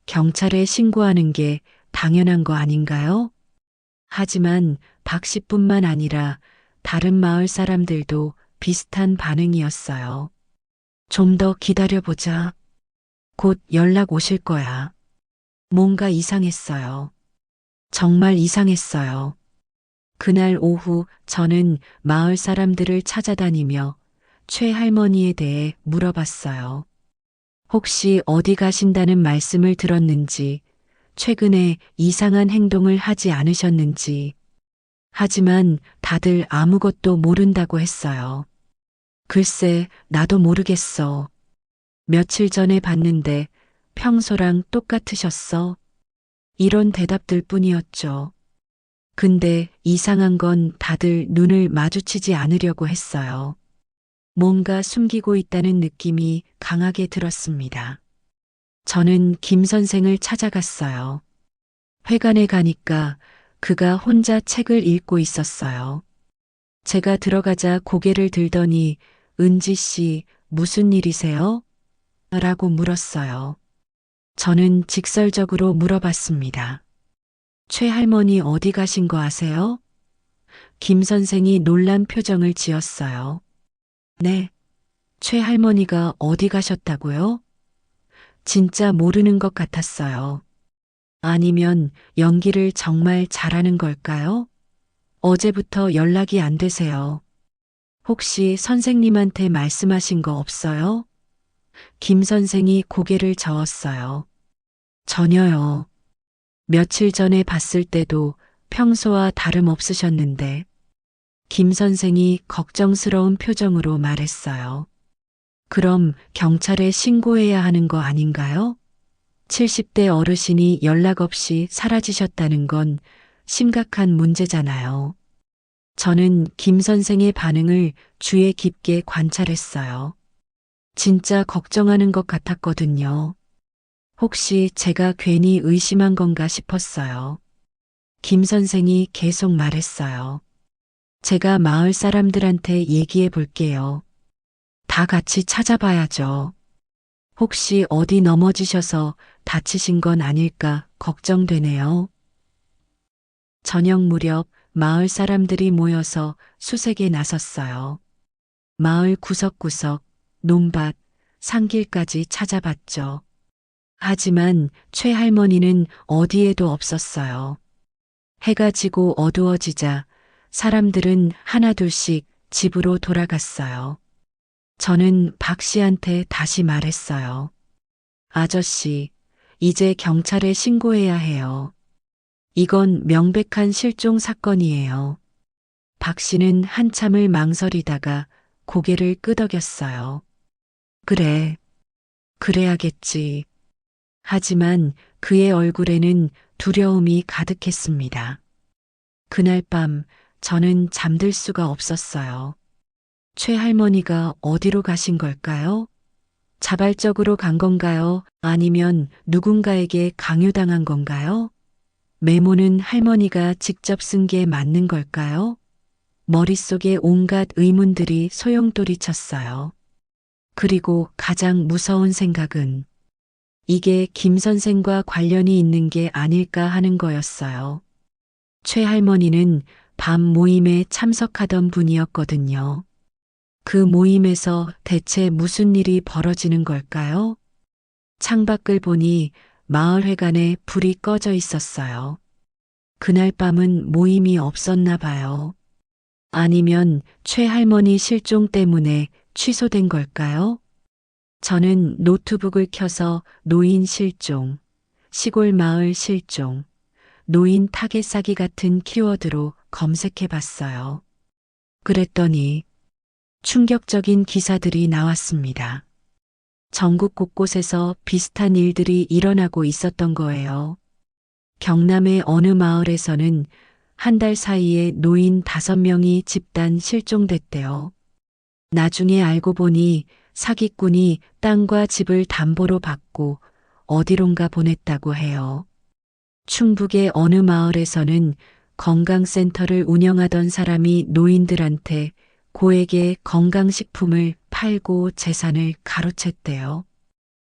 경찰에 신고하는 게 당연한 거 아닌가요? 하지만 박 씨뿐만 아니라 다른 마을 사람들도 비슷한 반응이었어요. 좀 더 기다려보자. 곧 연락 오실 거야. 뭔가 이상했어요. 정말 이상했어요. 그날 오후 저는 마을 사람들을 찾아다니며 최할머니에 대해 물어봤어요. 혹시 어디 가신다는 말씀을 들었는지, 최근에 이상한 행동을 하지 않으셨는지. 하지만 다들 아무것도 모른다고 했어요. 글쎄, 나도 모르겠어. 며칠 전에 봤는데 평소랑 똑같으셨어? 이런 대답들 뿐이었죠. 근데 이상한 건 다들 눈을 마주치지 않으려고 했어요. 뭔가 숨기고 있다는 느낌이 강하게 들었습니다. 저는 김 선생을 찾아갔어요. 회관에 가니까 그가 혼자 책을 읽고 있었어요. 제가 들어가자 고개를 들더니 은지 씨, 무슨 일이세요? 라고 물었어요. 저는 직설적으로 물어봤습니다. 최할머니 어디 가신 거 아세요? 김 선생이 놀란 표정을 지었어요. 네, 최할머니가 어디 가셨다고요? 진짜 모르는 것 같았어요. 아니면 연기를 정말 잘하는 걸까요? 어제부터 연락이 안 되세요. 혹시 선생님한테 말씀하신 거 없어요? 김 선생이 고개를 저었어요. 전혀요. 며칠 전에 봤을 때도 평소와 다름없으셨는데, 김 선생이 걱정스러운 표정으로 말했어요. 그럼 경찰에 신고해야 하는 거 아닌가요? 70대 어르신이 연락 없이 사라지셨다는 건 심각한 문제잖아요. 저는 김 선생의 반응을 주의 깊게 관찰했어요. 진짜 걱정하는 것 같았거든요. 혹시 제가 괜히 의심한 건가 싶었어요. 김 선생이 계속 말했어요. 제가 마을 사람들한테 얘기해 볼게요. 다 같이 찾아봐야죠. 혹시 어디 넘어지셔서 다치신 건 아닐까 걱정되네요. 저녁 무렵 마을 사람들이 모여서 수색에 나섰어요. 마을 구석구석, 논밭, 산길까지 찾아봤죠. 하지만 최할머니는 어디에도 없었어요. 해가 지고 어두워지자 사람들은 하나둘씩 집으로 돌아갔어요. 저는 박 씨한테 다시 말했어요. 아저씨, 이제 경찰에 신고해야 해요. 이건 명백한 실종 사건이에요. 박 씨는 한참을 망설이다가 고개를 끄덕였어요. 그래, 그래야겠지. 하지만 그의 얼굴에는 두려움이 가득했습니다. 그날 밤 저는 잠들 수가 없었어요. 최할머니가 어디로 가신 걸까요? 자발적으로 간 건가요? 아니면 누군가에게 강요당한 건가요? 메모는 할머니가 직접 쓴 게 맞는 걸까요? 머릿속에 온갖 의문들이 소용돌이쳤어요. 그리고 가장 무서운 생각은 이게 김 선생과 관련이 있는 게 아닐까 하는 거였어요. 최할머니는 밤 모임에 참석하던 분이었거든요. 그 모임에서 대체 무슨 일이 벌어지는 걸까요? 창밖을 보니 마을회관에 불이 꺼져 있었어요. 그날 밤은 모임이 없었나 봐요. 아니면 최할머니 실종 때문에 취소된 걸까요? 저는 노트북을 켜서 노인 실종, 시골 마을 실종, 노인 타겟 사기 같은 키워드로 검색해 봤어요. 그랬더니 충격적인 기사들이 나왔습니다. 전국 곳곳에서 비슷한 일들이 일어나고 있었던 거예요. 경남의 어느 마을에서는 한 달 사이에 노인 5명이 집단 실종됐대요. 나중에 알고 보니 사기꾼이 땅과 집을 담보로 받고 어디론가 보냈다고 해요. 충북의 어느 마을에서는 건강센터를 운영하던 사람이 노인들한테 고액의 건강식품을 팔고 재산을 가로챘대요.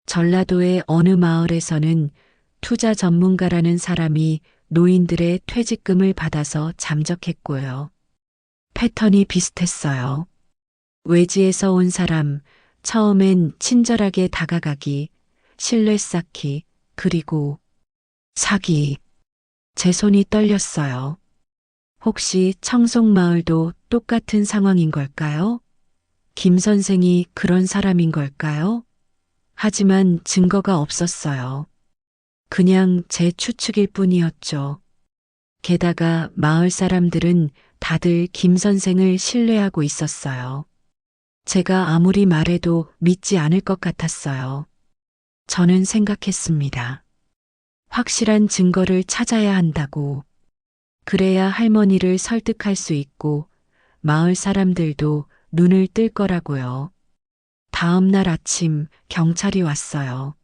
전라도의 어느 마을에서는 투자 전문가라는 사람이 노인들의 퇴직금을 받아서 잠적했고요. 패턴이 비슷했어요. 외지에서 온 사람, 처음엔 친절하게 다가가기, 신뢰 쌓기, 그리고 사기. 제 손이 떨렸어요. 혹시 청송마을도 똑같은 상황인 걸까요? 김 선생이 그런 사람인 걸까요? 하지만 증거가 없었어요. 그냥 제 추측일 뿐이었죠. 게다가 마을 사람들은 다들 김 선생을 신뢰하고 있었어요. 제가 아무리 말해도 믿지 않을 것 같았어요. 저는 생각했습니다. 확실한 증거를 찾아야 한다고. 그래야 할머니를 설득할 수 있고 마을 사람들도 눈을 뜰 거라고요. 다음 날 아침 경찰이 왔어요.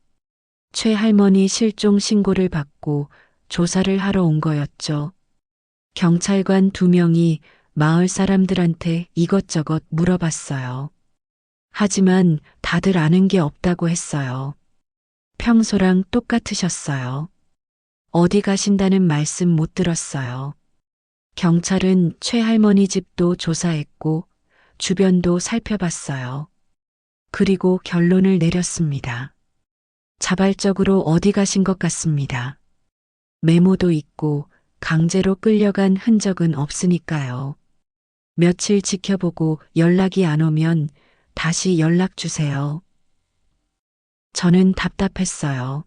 최할머니 실종 신고를 받고 조사를 하러 온 거였죠. 경찰관 2명이 마을 사람들한테 이것저것 물어봤어요. 하지만 다들 아는 게 없다고 했어요. 평소랑 똑같으셨어요. 어디 가신다는 말씀 못 들었어요. 경찰은 최할머니 집도 조사했고 주변도 살펴봤어요. 그리고 결론을 내렸습니다. 자발적으로 어디 가신 것 같습니다. 메모도 있고 강제로 끌려간 흔적은 없으니까요. 며칠 지켜보고 연락이 안 오면 다시 연락 주세요. 저는 답답했어요.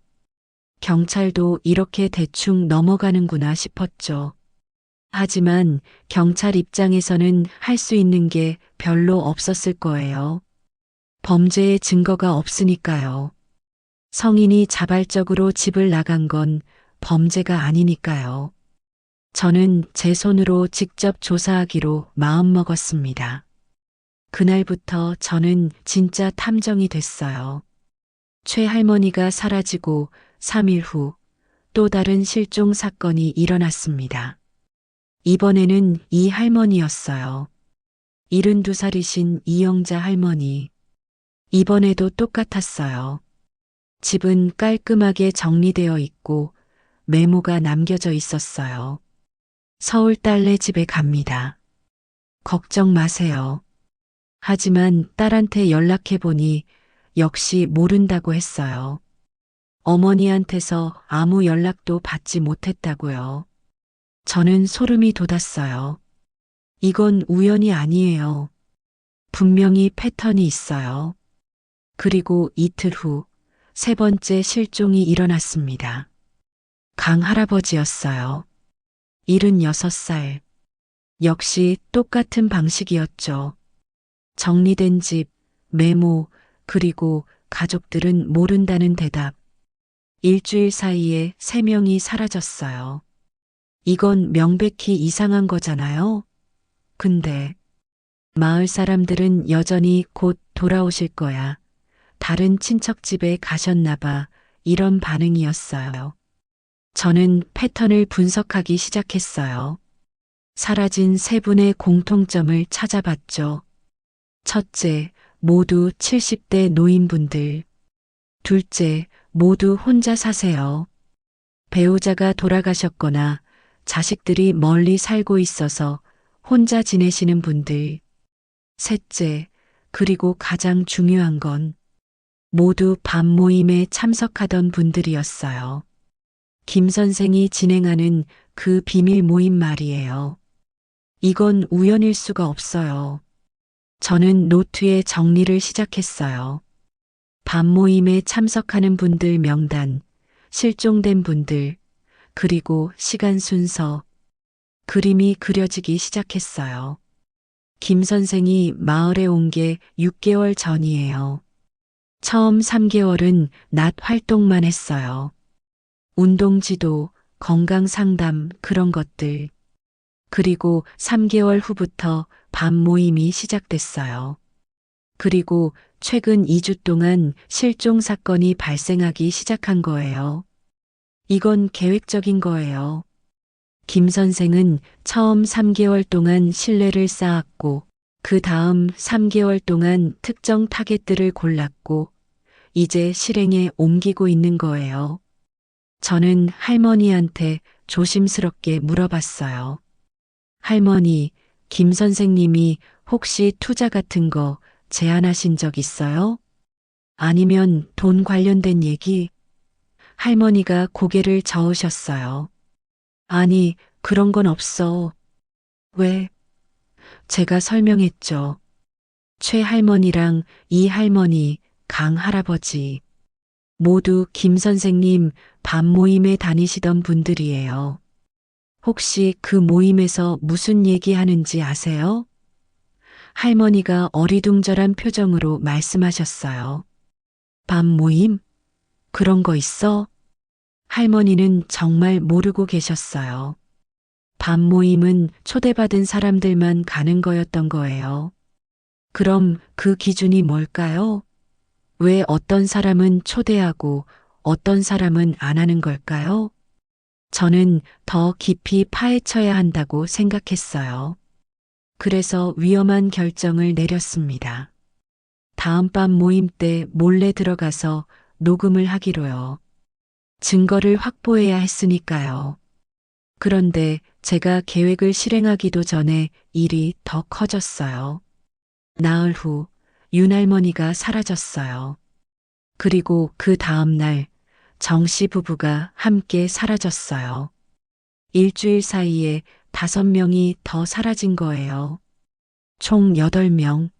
경찰도 이렇게 대충 넘어가는구나 싶었죠. 하지만 경찰 입장에서는 할 수 있는 게 별로 없었을 거예요. 범죄의 증거가 없으니까요. 성인이 자발적으로 집을 나간 건 범죄가 아니니까요. 저는 제 손으로 직접 조사하기로 마음먹었습니다. 그날부터 저는 진짜 탐정이 됐어요. 최할머니가 사라지고 3일 후 또 다른 실종 사건이 일어났습니다. 이번에는 이 할머니였어요. 72살이신 이영자 할머니. 이번에도 똑같았어요. 집은 깔끔하게 정리되어 있고 메모가 남겨져 있었어요. 서울 딸네 집에 갑니다. 걱정 마세요. 하지만 딸한테 연락해보니 역시 모른다고 했어요. 어머니한테서 아무 연락도 받지 못했다고요. 저는 소름이 돋았어요. 이건 우연이 아니에요. 분명히 패턴이 있어요. 그리고 이틀 후 3번째 실종이 일어났습니다. 강 할아버지였어요. 76살. 역시 똑같은 방식이었죠. 정리된 집, 메모, 그리고 가족들은 모른다는 대답. 일주일 사이에 3명이 사라졌어요. 이건 명백히 이상한 거잖아요. 근데 마을 사람들은 여전히 곧 돌아오실 거야. 다른 친척 집에 가셨나 봐. 이런 반응이었어요. 저는 패턴을 분석하기 시작했어요. 사라진 세 분의 공통점을 찾아봤죠. 첫째, 모두 70대 노인분들. 둘째, 모두 혼자 사세요. 배우자가 돌아가셨거나 자식들이 멀리 살고 있어서 혼자 지내시는 분들. 셋째, 그리고 가장 중요한 건 모두 밤 모임에 참석하던 분들이었어요. 김 선생이 진행하는 그 비밀 모임 말이에요. 이건 우연일 수가 없어요. 저는 노트에 정리를 시작했어요. 밤 모임에 참석하는 분들 명단, 실종된 분들, 그리고 시간 순서, 그림이 그려지기 시작했어요. 김 선생이 마을에 온 게 6개월 전이에요. 처음 3개월은 낮 활동만 했어요. 운동 지도, 건강 상담, 그런 것들. 그리고 3개월 후부터 밤 모임이 시작됐어요. 그리고 최근 2주 동안 실종 사건이 발생하기 시작한 거예요. 이건 계획적인 거예요. 김 선생은 처음 3개월 동안 신뢰를 쌓았고, 그 다음 3개월 동안 특정 타겟들을 골랐고, 이제 실행에 옮기고 있는 거예요. 저는 할머니한테 조심스럽게 물어봤어요. 할머니, 김 선생님이 혹시 투자 같은 거 제안하신 적 있어요? 아니면 돈 관련된 얘기? 할머니가 고개를 저으셨어요. 아니, 그런 건 없어. 왜? 제가 설명했죠. 최 할머니랑 이 할머니, 강 할아버지. 모두 김 선생님 밤 모임에 다니시던 분들이에요. 혹시 그 모임에서 무슨 얘기 하는지 아세요? 할머니가 어리둥절한 표정으로 말씀하셨어요. 밤 모임? 그런 거 있어? 할머니는 정말 모르고 계셨어요. 밤 모임은 초대받은 사람들만 가는 거였던 거예요. 그럼 그 기준이 뭘까요? 왜 어떤 사람은 초대하고 어떤 사람은 안 하는 걸까요? 저는 더 깊이 파헤쳐야 한다고 생각했어요. 그래서 위험한 결정을 내렸습니다. 다음 밤 모임 때 몰래 들어가서 녹음을 하기로요. 증거를 확보해야 했으니까요. 그런데 제가 계획을 실행하기도 전에 일이 더 커졌어요. 나흘 후 윤할머니가 사라졌어요. 그리고 그 다음 날 정씨 부부가 함께 사라졌어요. 일주일 사이에 5명이 더 사라진 거예요. 총 8명.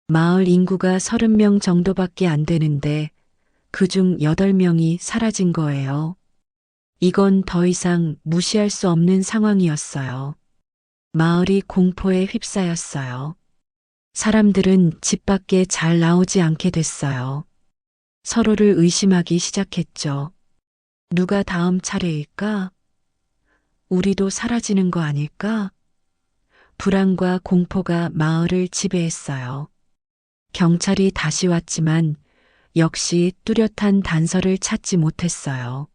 마을 인구가 30명 정도밖에 안 되는데 그중 8명이 사라진 거예요. 이건 더 이상 무시할 수 없는 상황이었어요. 마을이 공포에 휩싸였어요. 사람들은 집 밖에 잘 나오지 않게 됐어요. 서로를 의심하기 시작했죠. 누가 다음 차례일까? 우리도 사라지는 거 아닐까? 불안과 공포가 마을을 지배했어요. 경찰이 다시 왔지만 역시 뚜렷한 단서를 찾지 못했어요.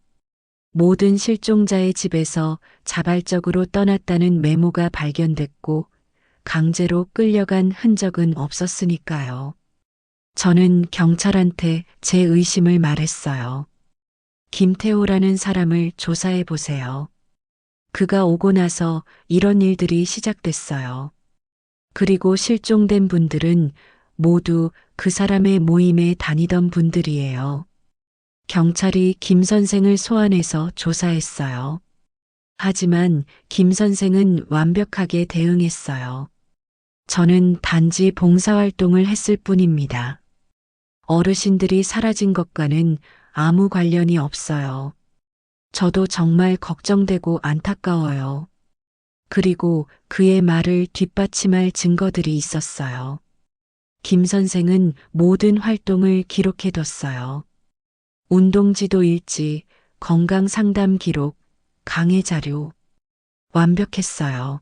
모든 실종자의 집에서 자발적으로 떠났다는 메모가 발견됐고 강제로 끌려간 흔적은 없었으니까요. 저는 경찰한테 제 의심을 말했어요. 김태호라는 사람을 조사해 보세요. 그가 오고 나서 이런 일들이 시작됐어요. 그리고 실종된 분들은 모두 그 사람의 모임에 다니던 분들이에요. 경찰이 김 선생을 소환해서 조사했어요. 하지만 김 선생은 완벽하게 대응했어요. 저는 단지 봉사활동을 했을 뿐입니다. 어르신들이 사라진 것과는 아무 관련이 없어요. 저도 정말 걱정되고 안타까워요. 그리고 그의 말을 뒷받침할 증거들이 있었어요. 김 선생은 모든 활동을 기록해뒀어요. 운동지도 일지, 건강 상담 기록, 강의 자료. 완벽했어요.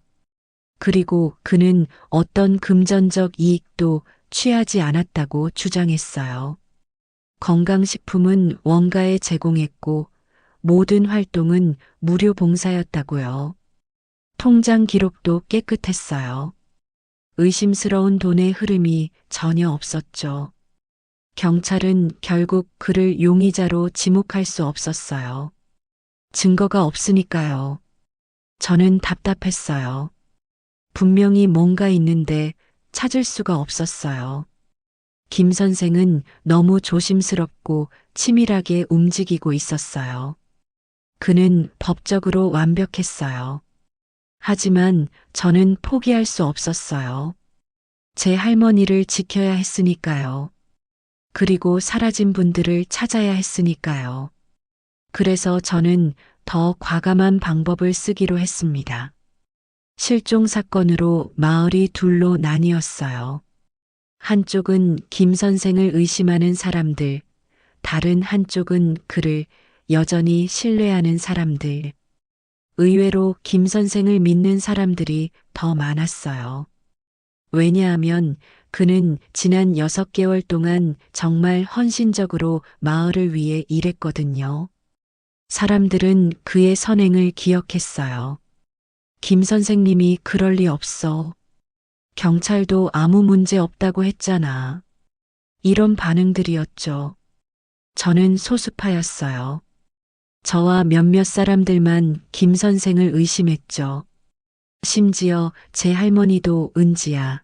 그리고 그는 어떤 금전적 이익도 취하지 않았다고 주장했어요. 건강식품은 원가에 제공했고 모든 활동은 무료 봉사였다고요. 통장 기록도 깨끗했어요. 의심스러운 돈의 흐름이 전혀 없었죠. 경찰은 결국 그를 용의자로 지목할 수 없었어요. 증거가 없으니까요. 저는 답답했어요. 분명히 뭔가 있는데 찾을 수가 없었어요. 김 선생은 너무 조심스럽고 치밀하게 움직이고 있었어요. 그는 법적으로 완벽했어요. 하지만 저는 포기할 수 없었어요. 제 할머니를 지켜야 했으니까요. 그리고 사라진 분들을 찾아야 했으니까요. 그래서 저는 더 과감한 방법을 쓰기로 했습니다. 실종 사건으로 마을이 둘로 나뉘었어요. 한쪽은 김 선생을 의심하는 사람들, 다른 한쪽은 그를 여전히 신뢰하는 사람들. 의외로 김 선생을 믿는 사람들이 더 많았어요. 왜냐하면 그는 지난 6개월 동안 정말 헌신적으로 마을을 위해 일했거든요. 사람들은 그의 선행을 기억했어요. 김 선생님이 그럴 리 없어. 경찰도 아무 문제 없다고 했잖아. 이런 반응들이었죠. 저는 소수파였어요. 저와 몇몇 사람들만 김 선생을 의심했죠. 심지어 제 할머니도 은지야,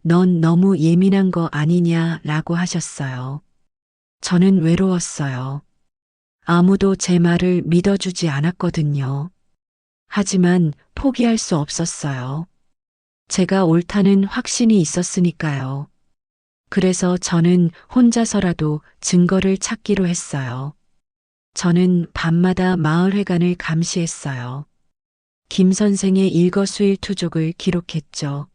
넌 너무 예민한 거 아니냐라고 하셨어요. 저는 외로웠어요. 아무도 제 말을 믿어주지 않았거든요. 하지만 포기할 수 없었어요. 제가 옳다는 확신이 있었으니까요. 그래서 저는 혼자서라도 증거를 찾기로 했어요. 저는 밤마다 마을회관을 감시했어요. 김 선생의 일거수일투족을 기록했죠.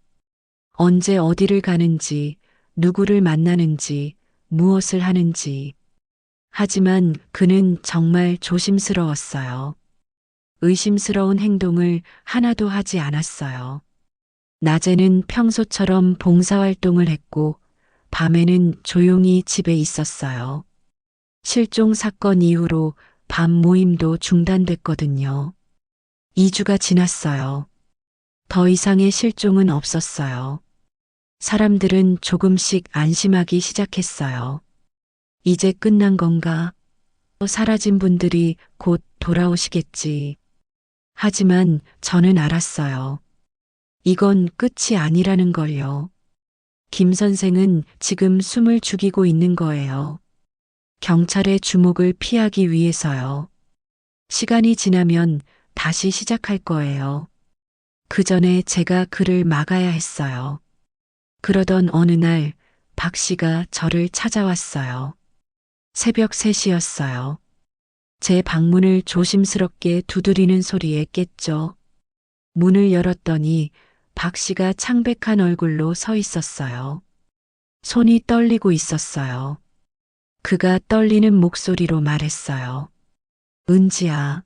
언제 어디를 가는지, 누구를 만나는지, 무엇을 하는지. 하지만 그는 정말 조심스러웠어요. 의심스러운 행동을 하나도 하지 않았어요. 낮에는 평소처럼 봉사활동을 했고, 밤에는 조용히 집에 있었어요. 실종 사건 이후로 밤 모임도 중단됐거든요. 2주가 지났어요. 더 이상의 실종은 없었어요. 사람들은 조금씩 안심하기 시작했어요. 이제 끝난 건가? 사라진 분들이 곧 돌아오시겠지. 하지만 저는 알았어요. 이건 끝이 아니라는 걸요. 김 선생은 지금 숨을 죽이고 있는 거예요. 경찰의 주목을 피하기 위해서요. 시간이 지나면 다시 시작할 거예요. 그 전에 제가 그를 막아야 했어요. 그러던 어느 날 박 씨가 저를 찾아왔어요. 새벽 3시였어요. 제 방문을 조심스럽게 두드리는 소리에 깼죠. 문을 열었더니 박 씨가 창백한 얼굴로 서 있었어요. 손이 떨리고 있었어요. 그가 떨리는 목소리로 말했어요. 은지야,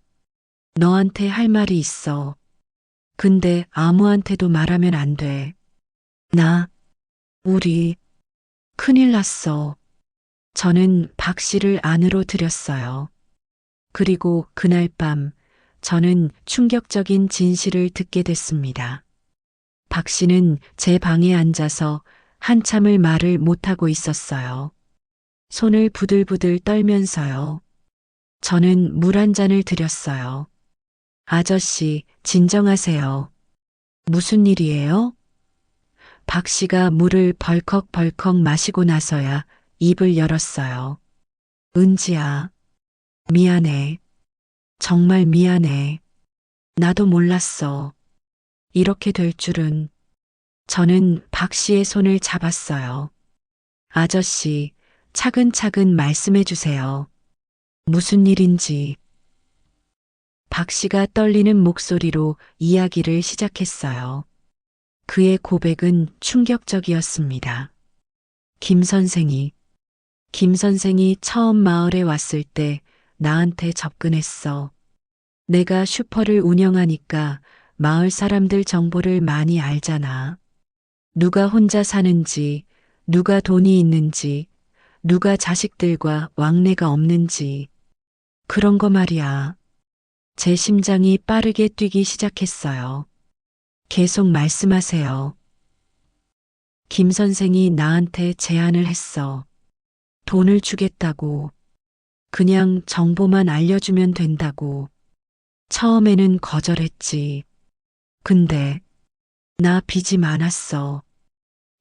너한테 할 말이 있어. 근데 아무한테도 말하면 안 돼. 우리, 큰일 났어. 저는 박 씨를 안으로 들였어요. 그리고 그날 밤, 저는 충격적인 진실을 듣게 됐습니다. 박 씨는 제 방에 앉아서 한참을 말을 못하고 있었어요. 손을 부들부들 떨면서요. 저는 물 한 잔을 드렸어요. 아저씨, 진정하세요. 무슨 일이에요? 박 씨가 물을 벌컥벌컥 마시고 나서야 입을 열었어요. 은지야, 미안해. 정말 미안해. 나도 몰랐어. 이렇게 될 줄은. 저는 박 씨의 손을 잡았어요. 아저씨, 차근차근 말씀해 주세요. 무슨 일인지. 박 씨가 떨리는 목소리로 이야기를 시작했어요. 그의 고백은 충격적이었습니다. 김 선생이. 김 선생이 처음 마을에 왔을 때 나한테 접근했어. 내가 슈퍼를 운영하니까 마을 사람들 정보를 많이 알잖아. 누가 혼자 사는지, 누가 돈이 있는지, 누가 자식들과 왕래가 없는지. 그런 거 말이야. 제 심장이 빠르게 뛰기 시작했어요. 계속 말씀하세요. 김 선생이 나한테 제안을 했어. 돈을 주겠다고. 그냥 정보만 알려주면 된다고. 처음에는 거절했지. 근데 나 빚이 많았어.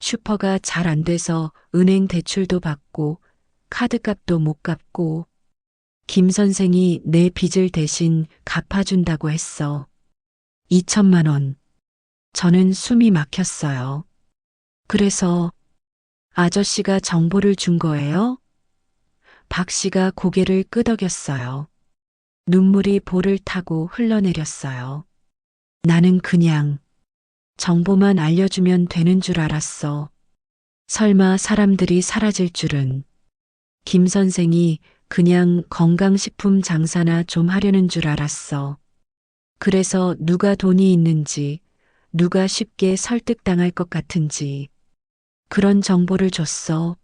슈퍼가 잘 안 돼서 은행 대출도 받고 카드값도 못 갚고 김 선생이 내 빚을 대신 갚아준다고 했어. 2천만 원. 저는 숨이 막혔어요. 그래서 아저씨가 정보를 준 거예요? 박 씨가 고개를 끄덕였어요. 눈물이 볼을 타고 흘러내렸어요. 나는 그냥 정보만 알려주면 되는 줄 알았어. 설마 사람들이 사라질 줄은. 김 선생이 그냥 건강식품 장사나 좀 하려는 줄 알았어. 그래서 누가 돈이 있는지, 누가 쉽게 설득당할 것 같은지 그런 정보를 줬어.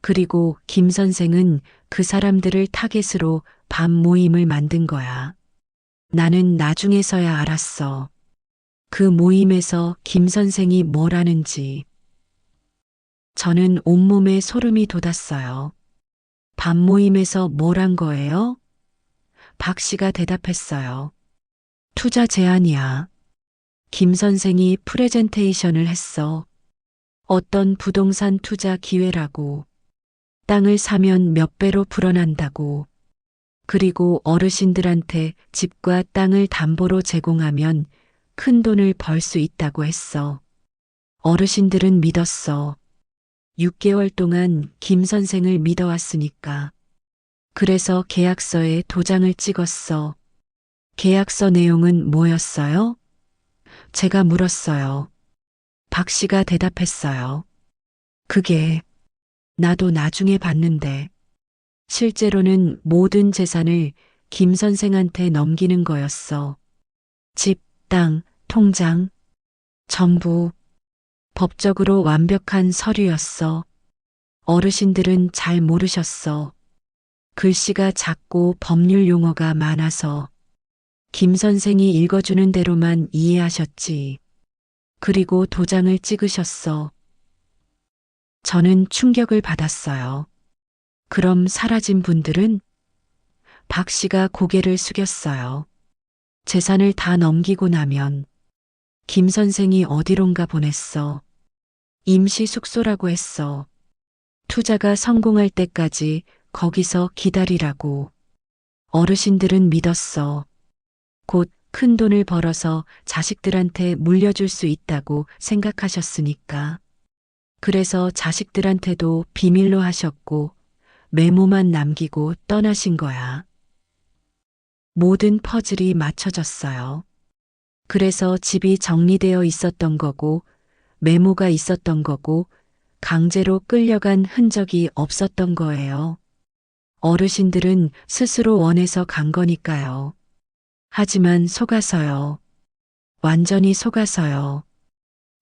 그리고 김 선생은 그 사람들을 타겟으로 밤 모임을 만든 거야. 나는 나중에서야 알았어. 그 모임에서 김 선생이 뭘 하는지. 저는 온몸에 소름이 돋았어요. 밤 모임에서 뭘 한 거예요? 박 씨가 대답했어요. 투자 제안이야. 김 선생이 프레젠테이션을 했어. 어떤 부동산 투자 기회라고. 땅을 사면 몇 배로 불어난다고. 그리고 어르신들한테 집과 땅을 담보로 제공하면 큰 돈을 벌 수 있다고 했어. 어르신들은 믿었어. 6개월 동안 김 선생을 믿어왔으니까. 그래서 계약서에 도장을 찍었어. 계약서 내용은 뭐였어요? 제가 물었어요. 박 씨가 대답했어요. 그게 나도 나중에 봤는데 실제로는 모든 재산을 김 선생한테 넘기는 거였어. 집, 땅, 통장, 전부 법적으로 완벽한 서류였어. 어르신들은 잘 모르셨어. 글씨가 작고 법률 용어가 많아서 김 선생이 읽어주는 대로만 이해하셨지. 그리고 도장을 찍으셨어. 저는 충격을 받았어요. 그럼 사라진 분들은? 박 씨가 고개를 숙였어요. 재산을 다 넘기고 나면 김 선생이 어디론가 보냈어. 임시 숙소라고 했어. 투자가 성공할 때까지 거기서 기다리라고. 어르신들은 믿었어. 곧 큰 돈을 벌어서 자식들한테 물려줄 수 있다고 생각하셨으니까. 그래서 자식들한테도 비밀로 하셨고 메모만 남기고 떠나신 거야. 모든 퍼즐이 맞춰졌어요. 그래서 집이 정리되어 있었던 거고 메모가 있었던 거고 강제로 끌려간 흔적이 없었던 거예요. 어르신들은 스스로 원해서 간 거니까요. 하지만 속아서요. 완전히 속아서요.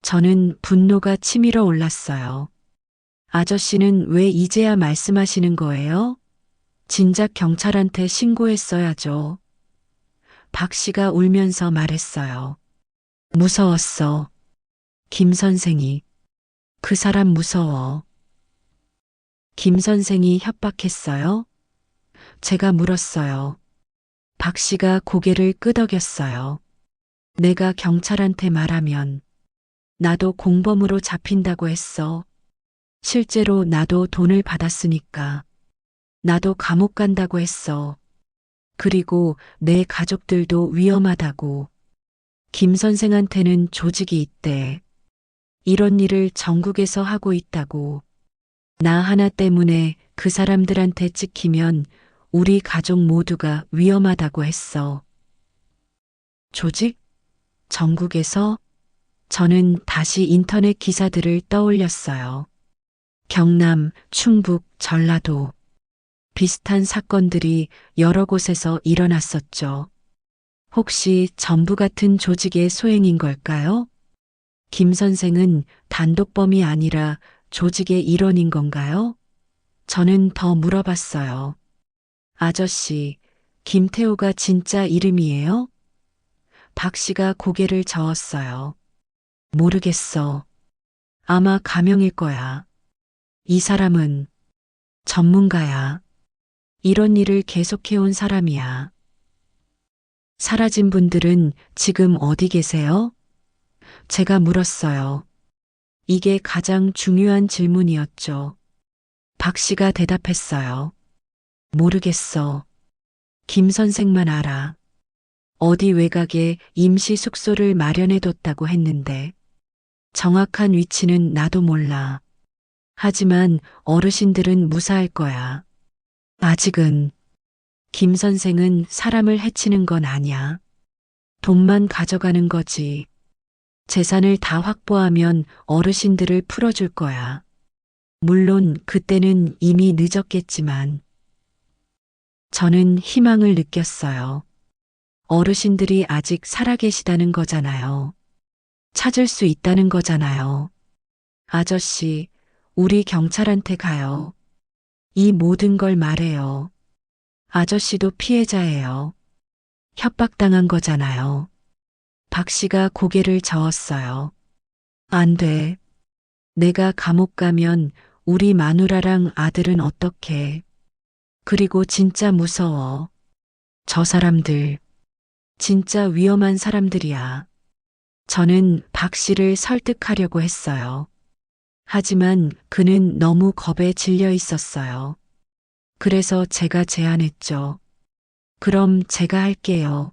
저는 분노가 치밀어 올랐어요. 아저씨는 왜 이제야 말씀하시는 거예요? 진작 경찰한테 신고했어야죠. 박 씨가 울면서 말했어요. 무서웠어. 김 선생이. 그 사람 무서워. 김 선생이 협박했어요? 제가 물었어요. 박 씨가 고개를 끄덕였어요. 내가 경찰한테 말하면 나도 공범으로 잡힌다고 했어. 실제로 나도 돈을 받았으니까. 나도 감옥 간다고 했어. 그리고 내 가족들도 위험하다고. 김 선생한테는 조직이 있대. 이런 일을 전국에서 하고 있다고. 나 하나 때문에 그 사람들한테 찍히면 우리 가족 모두가 위험하다고 했어. 조직? 전국에서? 저는 다시 인터넷 기사들을 떠올렸어요. 경남, 충북, 전라도. 비슷한 사건들이 여러 곳에서 일어났었죠. 혹시 전부 같은 조직의 소행인 걸까요? 김 선생은 단독범이 아니라 조직의 일원인 건가요? 저는 더 물어봤어요. 아저씨, 김태호가 진짜 이름이에요? 박 씨가 고개를 저었어요. 모르겠어. 아마 가명일 거야. 이 사람은 전문가야. 이런 일을 계속해온 사람이야. 사라진 분들은 지금 어디 계세요? 제가 물었어요. 이게 가장 중요한 질문이었죠. 박 씨가 대답했어요. 모르겠어. 김 선생만 알아. 어디 외곽에 임시 숙소를 마련해뒀다고 했는데 정확한 위치는 나도 몰라. 하지만 어르신들은 무사할 거야. 아직은 김 선생은 사람을 해치는 건 아니야. 돈만 가져가는 거지. 재산을 다 확보하면 어르신들을 풀어줄 거야. 물론 그때는 이미 늦었겠지만 저는 희망을 느꼈어요. 어르신들이 아직 살아계시다는 거잖아요. 찾을 수 있다는 거잖아요. 아저씨, 우리 경찰한테 가요. 이 모든 걸 말해요. 아저씨도 피해자예요. 협박당한 거잖아요. 박 씨가 고개를 저었어요. 안 돼. 내가 감옥 가면 우리 마누라랑 아들은 어떡해. 그리고 진짜 무서워. 저 사람들. 진짜 위험한 사람들이야. 저는 박 씨를 설득하려고 했어요. 하지만 그는 너무 겁에 질려 있었어요. 그래서 제가 제안했죠. 그럼 제가 할게요.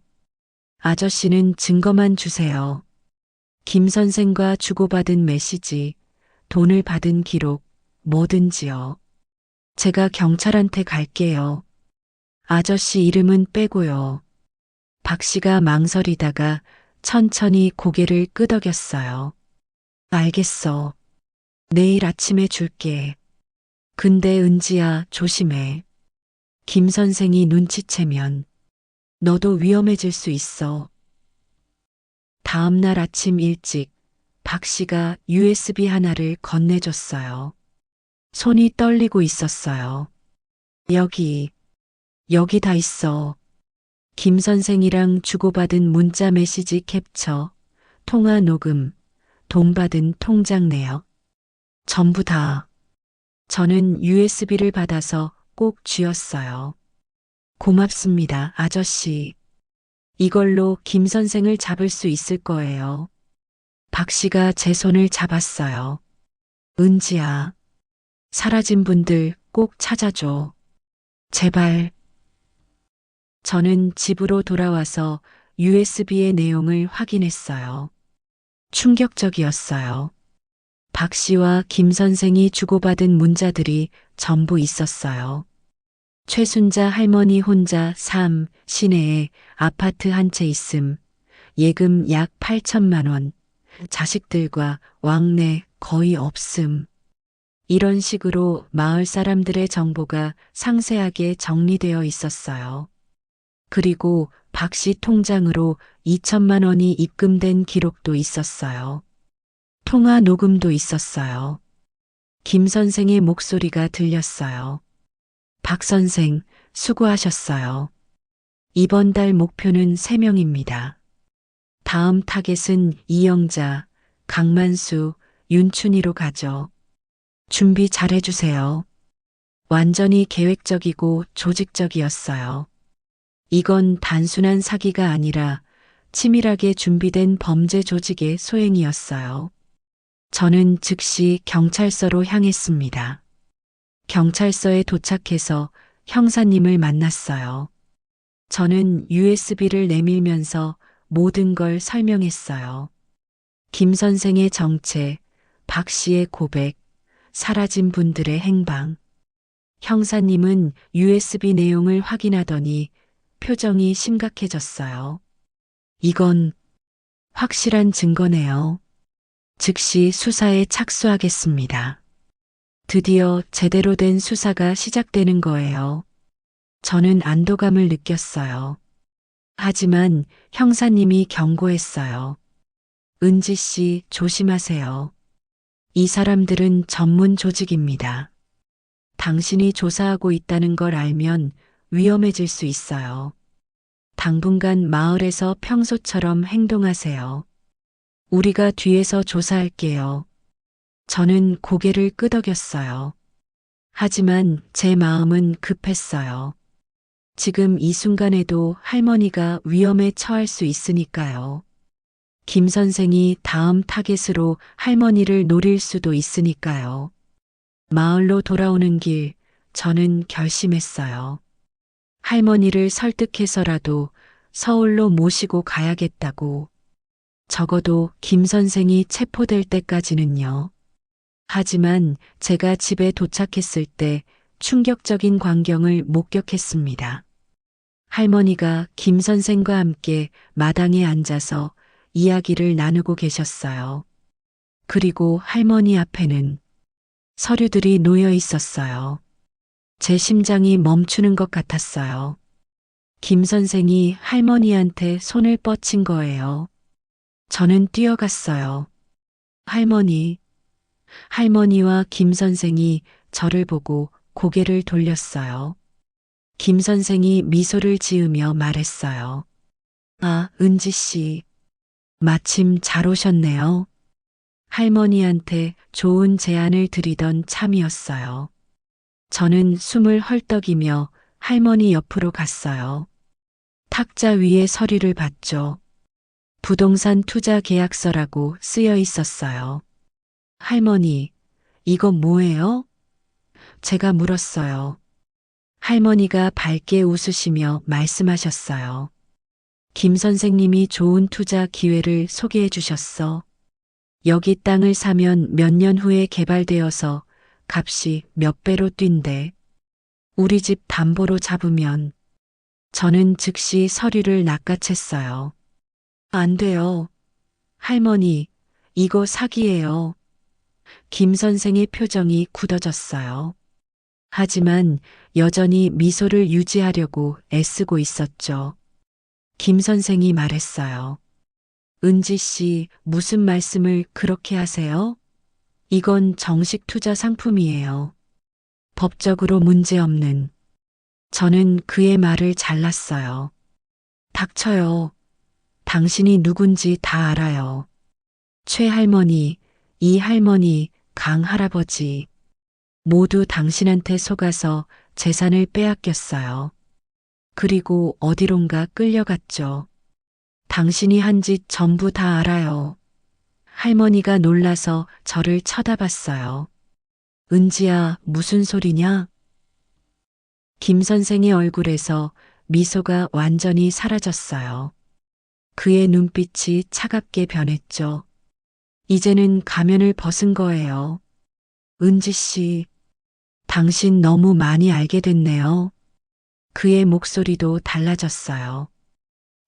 아저씨는 증거만 주세요. 김 선생과 주고받은 메시지, 돈을 받은 기록, 뭐든지요. 제가 경찰한테 갈게요. 아저씨 이름은 빼고요. 박 씨가 망설이다가 천천히 고개를 끄덕였어요. 알겠어. 내일 아침에 줄게. 근데 은지야, 조심해. 김 선생이 눈치채면 너도 위험해질 수 있어. 다음 날 아침 일찍 박 씨가 USB 하나를 건네줬어요. 손이 떨리고 있었어요. 여기 다 있어. 김 선생이랑 주고받은 문자 메시지 캡처, 통화 녹음, 돈 받은 통장 내역. 전부 다. 저는 USB를 받아서 꼭 쥐었어요. 고맙습니다, 아저씨. 이걸로 김 선생을 잡을 수 있을 거예요. 박 씨가 제 손을 잡았어요. 은지야, 사라진 분들 꼭 찾아줘. 제발. 저는 집으로 돌아와서 USB의 내용을 확인했어요. 충격적이었어요. 박 씨와 김 선생이 주고받은 문자들이 전부 있었어요. 최순자 할머니 혼자 시내에 아파트 한 채 있음, 예금 약 8천만 원, 자식들과 왕래 거의 없음. 이런 식으로 마을 사람들의 정보가 상세하게 정리되어 있었어요. 그리고 박 씨 통장으로 2천만 원이 입금된 기록도 있었어요. 통화 녹음도 있었어요. 김 선생의 목소리가 들렸어요. 박 선생, 수고하셨어요. 이번 달 목표는 3명입니다. 다음 타겟은 이영자, 강만수, 윤춘희로 가죠. 준비 잘해주세요. 완전히 계획적이고 조직적이었어요. 이건 단순한 사기가 아니라 치밀하게 준비된 범죄 조직의 소행이었어요. 저는 즉시 경찰서로 향했습니다. 경찰서에 도착해서 형사님을 만났어요. 저는 USB를 내밀면서 모든 걸 설명했어요. 김 선생의 정체, 박 씨의 고백, 사라진 분들의 행방. 형사님은 USB 내용을 확인하더니 표정이 심각해졌어요. 이건 확실한 증거네요. 즉시 수사에 착수하겠습니다. 드디어 제대로 된 수사가 시작되는 거예요. 저는 안도감을 느꼈어요. 하지만 형사님이 경고했어요. 은지 씨, 조심하세요. 이 사람들은 전문 조직입니다. 당신이 조사하고 있다는 걸 알면 위험해질 수 있어요. 당분간 마을에서 평소처럼 행동하세요. 우리가 뒤에서 조사할게요. 저는 고개를 끄덕였어요. 하지만 제 마음은 급했어요. 지금 이 순간에도 할머니가 위험에 처할 수 있으니까요. 김 선생이 다음 타겟으로 할머니를 노릴 수도 있으니까요. 마을로 돌아오는 길, 저는 결심했어요. 할머니를 설득해서라도 서울로 모시고 가야겠다고. 적어도 김 선생이 체포될 때까지는요. 하지만 제가 집에 도착했을 때 충격적인 광경을 목격했습니다. 할머니가 김 선생과 함께 마당에 앉아서 이야기를 나누고 계셨어요. 그리고 할머니 앞에는 서류들이 놓여 있었어요. 제 심장이 멈추는 것 같았어요. 김 선생이 할머니한테 손을 뻗친 거예요. 저는 뛰어갔어요. 할머니. 할머니와 김 선생이 저를 보고 고개를 돌렸어요. 김 선생이 미소를 지으며 말했어요. 아, 은지 씨. 마침 잘 오셨네요. 할머니한테 좋은 제안을 드리던 참이었어요. 저는 숨을 헐떡이며 할머니 옆으로 갔어요. 탁자 위에 서류를 봤죠. 부동산 투자 계약서라고 쓰여 있었어요. 할머니, 이건 뭐예요? 제가 물었어요. 할머니가 밝게 웃으시며 말씀하셨어요. 김 선생님이 좋은 투자 기회를 소개해 주셨어. 여기 땅을 사면 몇 년 후에 개발되어서 값이 몇 배로 뛴대. 우리 집 담보로 잡으면. 저는 즉시 서류를 낚아챘어요. 안 돼요. 할머니, 이거 사기예요. 김 선생의 표정이 굳어졌어요. 하지만 여전히 미소를 유지하려고 애쓰고 있었죠. 김 선생이 말했어요. 은지 씨, 무슨 말씀을 그렇게 하세요? 이건 정식 투자 상품이에요. 법적으로 문제없는. 저는 그의 말을 잘랐어요. 닥쳐요. 당신이 누군지 다 알아요. 최 할머니, 이 할머니, 강 할아버지. 모두 당신한테 속아서 재산을 빼앗겼어요. 그리고 어디론가 끌려갔죠. 당신이 한 짓 전부 다 알아요. 할머니가 놀라서 저를 쳐다봤어요. 은지야, 무슨 소리냐? 김 선생의 얼굴에서 미소가 완전히 사라졌어요. 그의 눈빛이 차갑게 변했죠. 이제는 가면을 벗은 거예요. 은지 씨, 당신 너무 많이 알게 됐네요. 그의 목소리도 달라졌어요.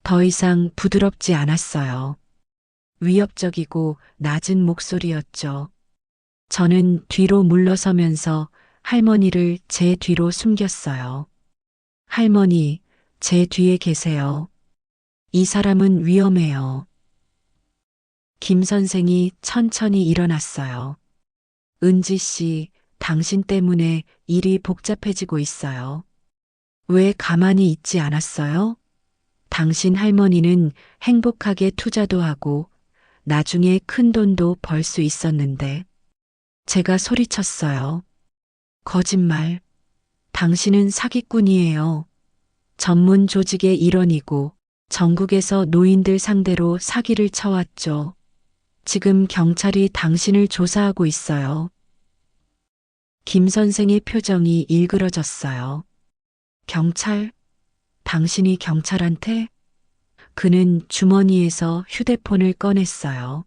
더 이상 부드럽지 않았어요. 위협적이고 낮은 목소리였죠. 저는 뒤로 물러서면서 할머니를 제 뒤로 숨겼어요. 할머니, 제 뒤에 계세요. 이 사람은 위험해요. 김 선생이 천천히 일어났어요. 은지 씨, 당신 때문에 일이 복잡해지고 있어요. 왜 가만히 있지 않았어요? 당신 할머니는 행복하게 투자도 하고 나중에 큰 돈도 벌 수 있었는데. 제가 소리쳤어요. 거짓말. 당신은 사기꾼이에요. 전문 조직의 일원이고 전국에서 노인들 상대로 사기를 쳐왔죠. 지금 경찰이 당신을 조사하고 있어요. 김 선생의 표정이 일그러졌어요. 경찰? 당신이 경찰한테? 그는 주머니에서 휴대폰을 꺼냈어요.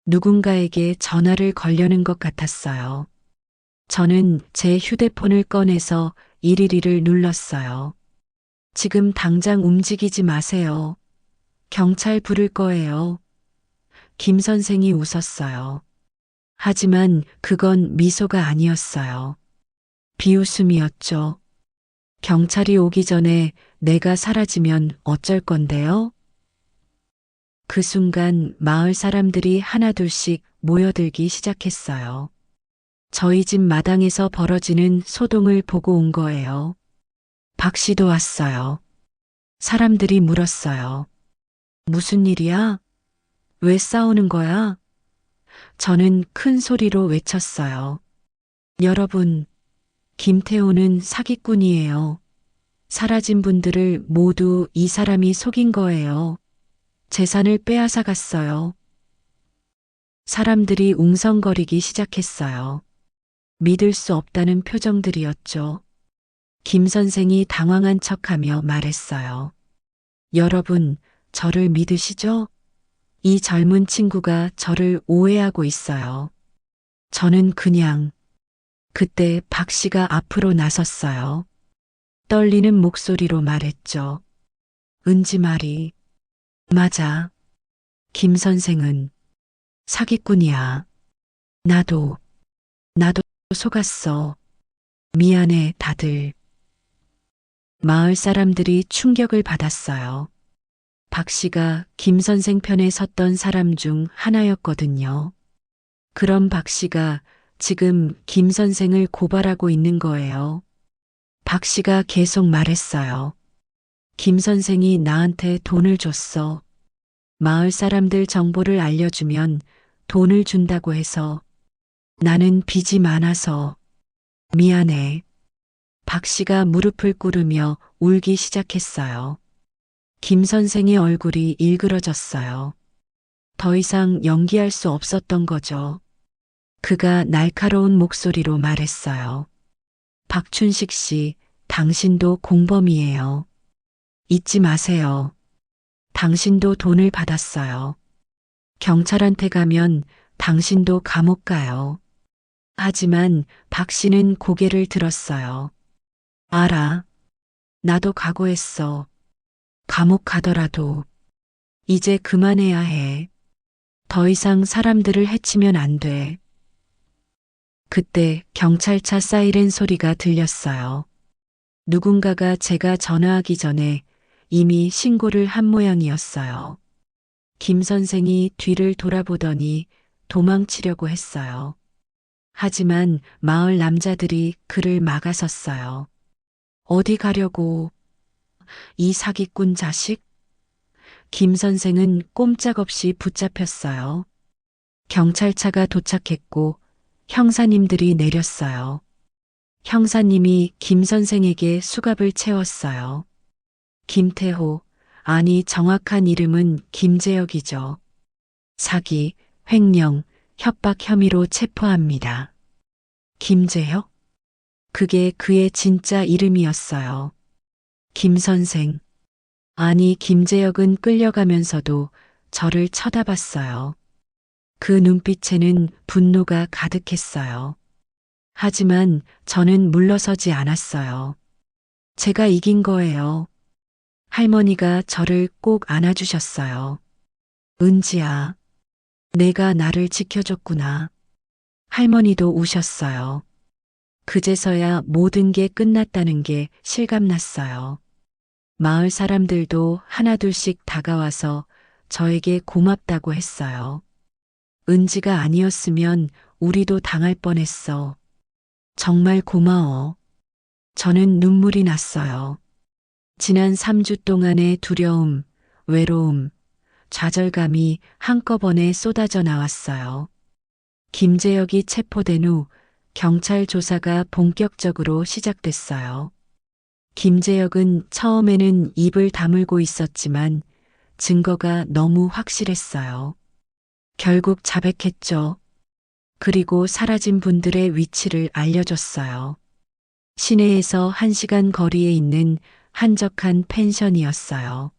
누군가에게 전화를 걸려는 것 같았어요. 저는 제 휴대폰을 꺼내서 112를 눌렀어요. 지금 당장 움직이지 마세요. 경찰 부를 거예요. 김 선생이 웃었어요. 하지만 그건 미소가 아니었어요. 비웃음이었죠. 경찰이 오기 전에 내가 사라지면 어쩔 건데요? 그 순간 마을 사람들이 하나둘씩 모여들기 시작했어요. 저희 집 마당에서 벌어지는 소동을 보고 온 거예요. 박 씨도 왔어요. 사람들이 물었어요. 무슨 일이야? 왜 싸우는 거야? 저는 큰 소리로 외쳤어요. 여러분, 김태호는 사기꾼이에요. 사라진 분들을 모두 이 사람이 속인 거예요. 재산을 빼앗아 갔어요. 사람들이 웅성거리기 시작했어요. 믿을 수 없다는 표정들이었죠. 김 선생이 당황한 척하며 말했어요. 여러분, 저를 믿으시죠? 이 젊은 친구가 저를 오해하고 있어요. 저는 그냥 그때 박 씨가 앞으로 나섰어요. 떨리는 목소리로 말했죠. 은지 말이 맞아. 김 선생은 사기꾼이야. 나도 속았어. 미안해, 다들. 마을 사람들이 충격을 받았어요. 박 씨가 김 선생 편에 섰던 사람 중 하나였거든요. 그럼 박 씨가 지금 김 선생을 고발하고 있는 거예요. 박 씨가 계속 말했어요. 김 선생이 나한테 돈을 줬어. 마을 사람들 정보를 알려주면 돈을 준다고 해서 나는 빚이 많아서 미안해. 박 씨가 무릎을 꿇으며 울기 시작했어요. 김 선생의 얼굴이 일그러졌어요. 더 이상 연기할 수 없었던 거죠. 그가 날카로운 목소리로 말했어요. 박춘식 씨, 당신도 공범이에요. 잊지 마세요. 당신도 돈을 받았어요. 경찰한테 가면 당신도 감옥 가요. 하지만 박 씨는 고개를 들었어요. 알아. 나도 각오했어. 감옥 가더라도 이제 그만해야 해. 더 이상 사람들을 해치면 안 돼. 그때 경찰차 사이렌 소리가 들렸어요. 누군가가 제가 전화하기 전에 이미 신고를 한 모양이었어요. 김 선생이 뒤를 돌아보더니 도망치려고 했어요. 하지만 마을 남자들이 그를 막아섰어요. 어디 가려고? 이 사기꾼 자식? 김 선생은 꼼짝없이 붙잡혔어요. 경찰차가 도착했고 형사님들이 내렸어요. 형사님이 김 선생에게 수갑을 채웠어요. 김태호, 아니 정확한 이름은 김재혁이죠. 사기, 횡령, 협박 혐의로 체포합니다. 김재혁? 그게 그의 진짜 이름이었어요. 김 선생. 아니 김재혁은 끌려가면서도 저를 쳐다봤어요. 그 눈빛에는 분노가 가득했어요. 하지만 저는 물러서지 않았어요. 제가 이긴 거예요. 할머니가 저를 꼭 안아주셨어요. 은지야, 내가 나를 지켜줬구나. 할머니도 우셨어요. 그제서야 모든 게 끝났다는 게 실감났어요. 마을 사람들도 하나둘씩 다가와서 저에게 고맙다고 했어요. 은지가 아니었으면 우리도 당할 뻔했어. 정말 고마워. 저는 눈물이 났어요. 지난 3주 동안의 두려움, 외로움, 좌절감이 한꺼번에 쏟아져 나왔어요. 김재혁이 체포된 후 경찰 조사가 본격적으로 시작됐어요. 김재혁은 처음에는 입을 다물고 있었지만 증거가 너무 확실했어요. 결국 자백했죠. 그리고 사라진 분들의 위치를 알려줬어요. 시내에서 1시간 거리에 있는 한적한 펜션이었어요.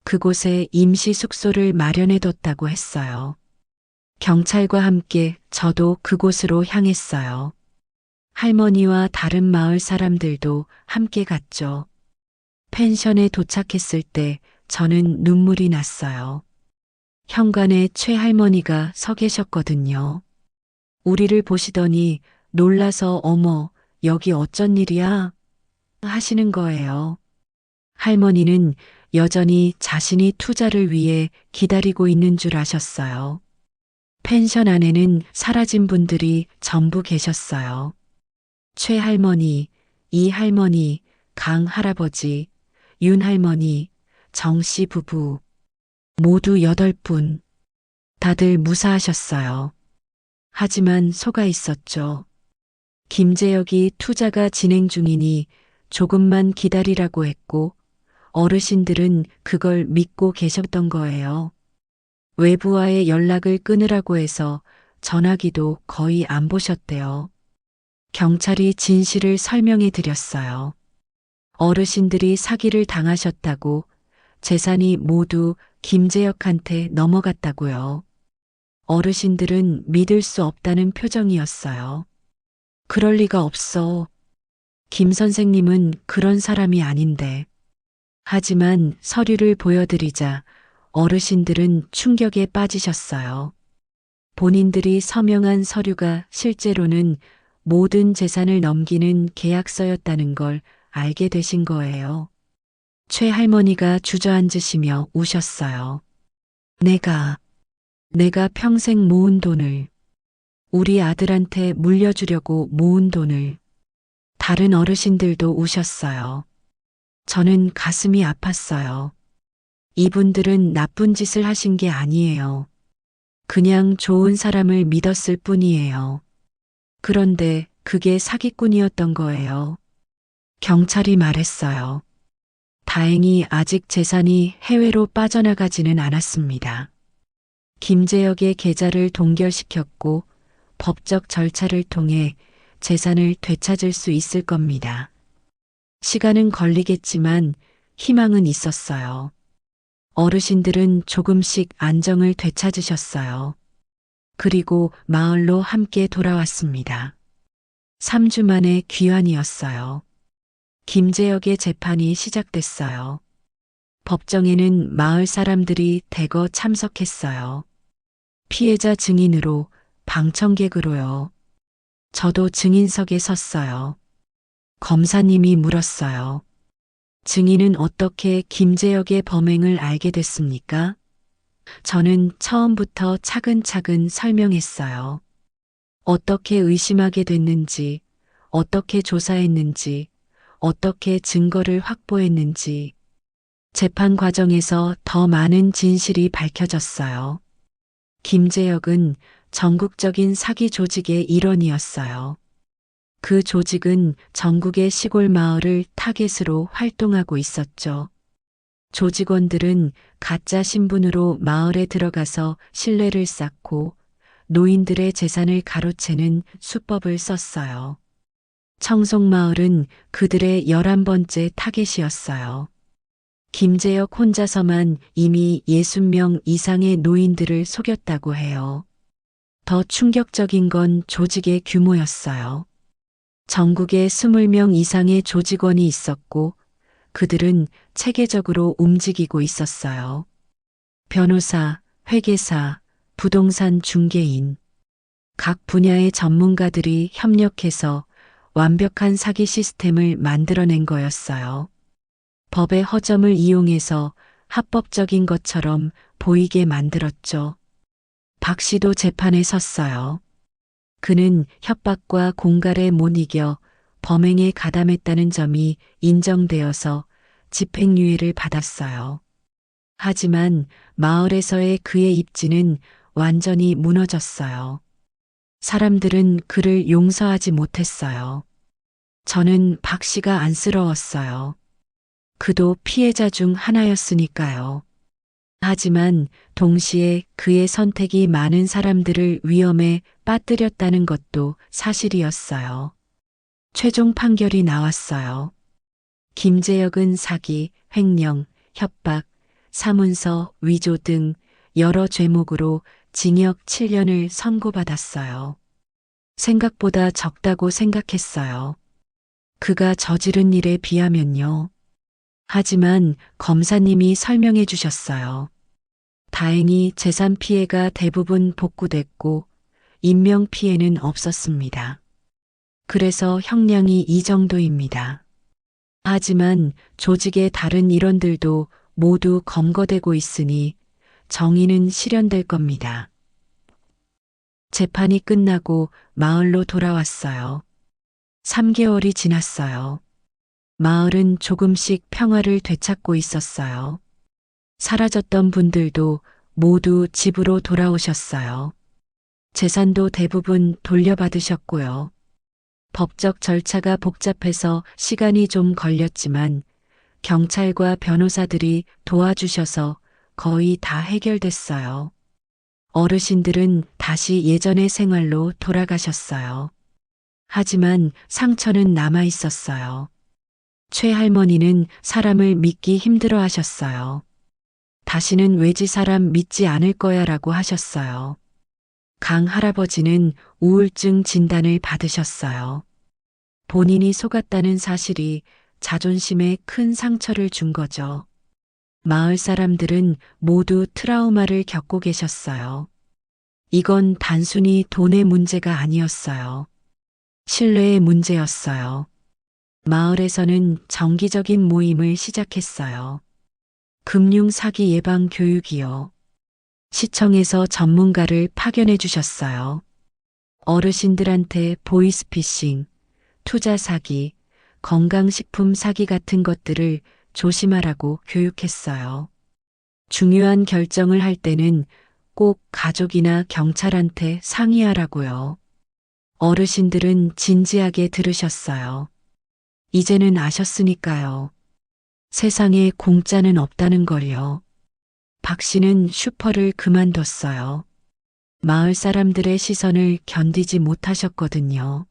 그곳에 임시 숙소를 마련해뒀다고 했어요. 경찰과 함께 저도 그곳으로 향했어요. 할머니와 다른 마을 사람들도 함께 갔죠. 펜션에 도착했을 때 저는 눈물이 났어요. 현관에 최할머니가 서 계셨거든요. 우리를 보시더니 놀라서 어머, 여기 어쩐 일이야? 하시는 거예요. 할머니는 여전히 자신이 투자를 위해 기다리고 있는 줄 아셨어요. 펜션 안에는 사라진 분들이 전부 계셨어요. 최 할머니, 이 할머니, 강 할아버지, 윤 할머니, 정 씨 부부. 모두 8분. 다들 무사하셨어요. 하지만 속아 있었죠. 김재혁이 투자가 진행 중이니 조금만 기다리라고 했고 어르신들은 그걸 믿고 계셨던 거예요. 외부와의 연락을 끊으라고 해서 전화기도 거의 안 보셨대요. 경찰이 진실을 설명해 드렸어요. 어르신들이 사기를 당하셨다고 재산이 모두 김재혁한테 넘어갔다고요. 어르신들은 믿을 수 없다는 표정이었어요. 그럴 리가 없어. 김 선생님은 그런 사람이 아닌데. 하지만 서류를 보여드리자 어르신들은 충격에 빠지셨어요. 본인들이 서명한 서류가 실제로는 모든 재산을 넘기는 계약서였다는 걸 알게 되신 거예요. 최 할머니가 주저앉으시며 우셨어요. 내가 평생 모은 돈을, 우리 아들한테 물려주려고 모은 돈을. 다른 어르신들도 우셨어요. 저는 가슴이 아팠어요. 이분들은 나쁜 짓을 하신 게 아니에요. 그냥 좋은 사람을 믿었을 뿐이에요. 그런데 그게 사기꾼이었던 거예요. 경찰이 말했어요. 다행히 아직 재산이 해외로 빠져나가지는 않았습니다. 김재혁의 계좌를 동결시켰고 법적 절차를 통해 재산을 되찾을 수 있을 겁니다. 시간은 걸리겠지만 희망은 있었어요. 어르신들은 조금씩 안정을 되찾으셨어요. 그리고 마을로 함께 돌아왔습니다. 3주 만에 귀환이었어요. 김재혁의 재판이 시작됐어요. 법정에는 마을 사람들이 대거 참석했어요. 피해자 증인으로, 방청객으로요. 저도 증인석에 섰어요. 검사님이 물었어요. 증인은 어떻게 김재혁의 범행을 알게 됐습니까? 저는 처음부터 차근차근 설명했어요. 어떻게 의심하게 됐는지, 어떻게 조사했는지, 어떻게 증거를 확보했는지. 재판 과정에서 더 많은 진실이 밝혀졌어요. 김재혁은 전국적인 사기 조직의 일원이었어요. 그 조직은 전국의 시골 마을을 타겟으로 활동하고 있었죠. 조직원들은 가짜 신분으로 마을에 들어가서 신뢰를 쌓고 노인들의 재산을 가로채는 수법을 썼어요. 청송마을은 그들의 11번째 타겟이었어요. 김재혁 혼자서만 이미 60명 이상의 노인들을 속였다고 해요. 더 충격적인 건 조직의 규모였어요. 전국에 20명 이상의 조직원이 있었고 그들은 체계적으로 움직이고 있었어요. 변호사, 회계사, 부동산 중개인, 각 분야의 전문가들이 협력해서 완벽한 사기 시스템을 만들어낸 거였어요. 법의 허점을 이용해서 합법적인 것처럼 보이게 만들었죠. 박 씨도 재판에 섰어요. 그는 협박과 공갈에 못 이겨 범행에 가담했다는 점이 인정되어서 집행유예를 받았어요. 하지만 마을에서의 그의 입지는 완전히 무너졌어요. 사람들은 그를 용서하지 못했어요. 저는 박 씨가 안쓰러웠어요. 그도 피해자 중 하나였으니까요. 하지만 동시에 그의 선택이 많은 사람들을 위험에 빠뜨렸다는 것도 사실이었어요. 최종 판결이 나왔어요. 김재혁은 사기, 횡령, 협박, 사문서, 위조 등 여러 죄목으로 징역 7년을 선고받았어요. 생각보다 적다고 생각했어요. 그가 저지른 일에 비하면요. 하지만 검사님이 설명해 주셨어요. 다행히 재산 피해가 대부분 복구됐고 인명피해는 없었습니다. 그래서 형량이 이 정도입니다. 하지만 조직의 다른 일원들도 모두 검거되고 있으니 정의는 실현될 겁니다. 재판이 끝나고 마을로 돌아왔어요. 3개월이 지났어요. 마을은 조금씩 평화를 되찾고 있었어요. 사라졌던 분들도 모두 집으로 돌아오셨어요. 재산도 대부분 돌려받으셨고요. 법적 절차가 복잡해서 시간이 좀 걸렸지만 경찰과 변호사들이 도와주셔서 거의 다 해결됐어요. 어르신들은 다시 예전의 생활로 돌아가셨어요. 하지만 상처는 남아 있었어요. 최할머니는 사람을 믿기 힘들어 하셨어요. 다시는 외지 사람 믿지 않을 거야 라고 하셨어요. 강 할아버지는 우울증 진단을 받으셨어요. 본인이 속았다는 사실이 자존심에 큰 상처를 준 거죠. 마을 사람들은 모두 트라우마를 겪고 계셨어요. 이건 단순히 돈의 문제가 아니었어요. 신뢰의 문제였어요. 마을에서는 정기적인 모임을 시작했어요. 금융 사기 예방 교육이요. 시청에서 전문가를 파견해 주셨어요. 어르신들한테 보이스피싱, 투자 사기, 건강식품 사기 같은 것들을 조심하라고 교육했어요. 중요한 결정을 할 때는 꼭 가족이나 경찰한테 상의하라고요. 어르신들은 진지하게 들으셨어요. 이제는 아셨으니까요. 세상에 공짜는 없다는 걸요. 박 씨는 슈퍼를 그만뒀어요. 마을 사람들의 시선을 견디지 못하셨거든요.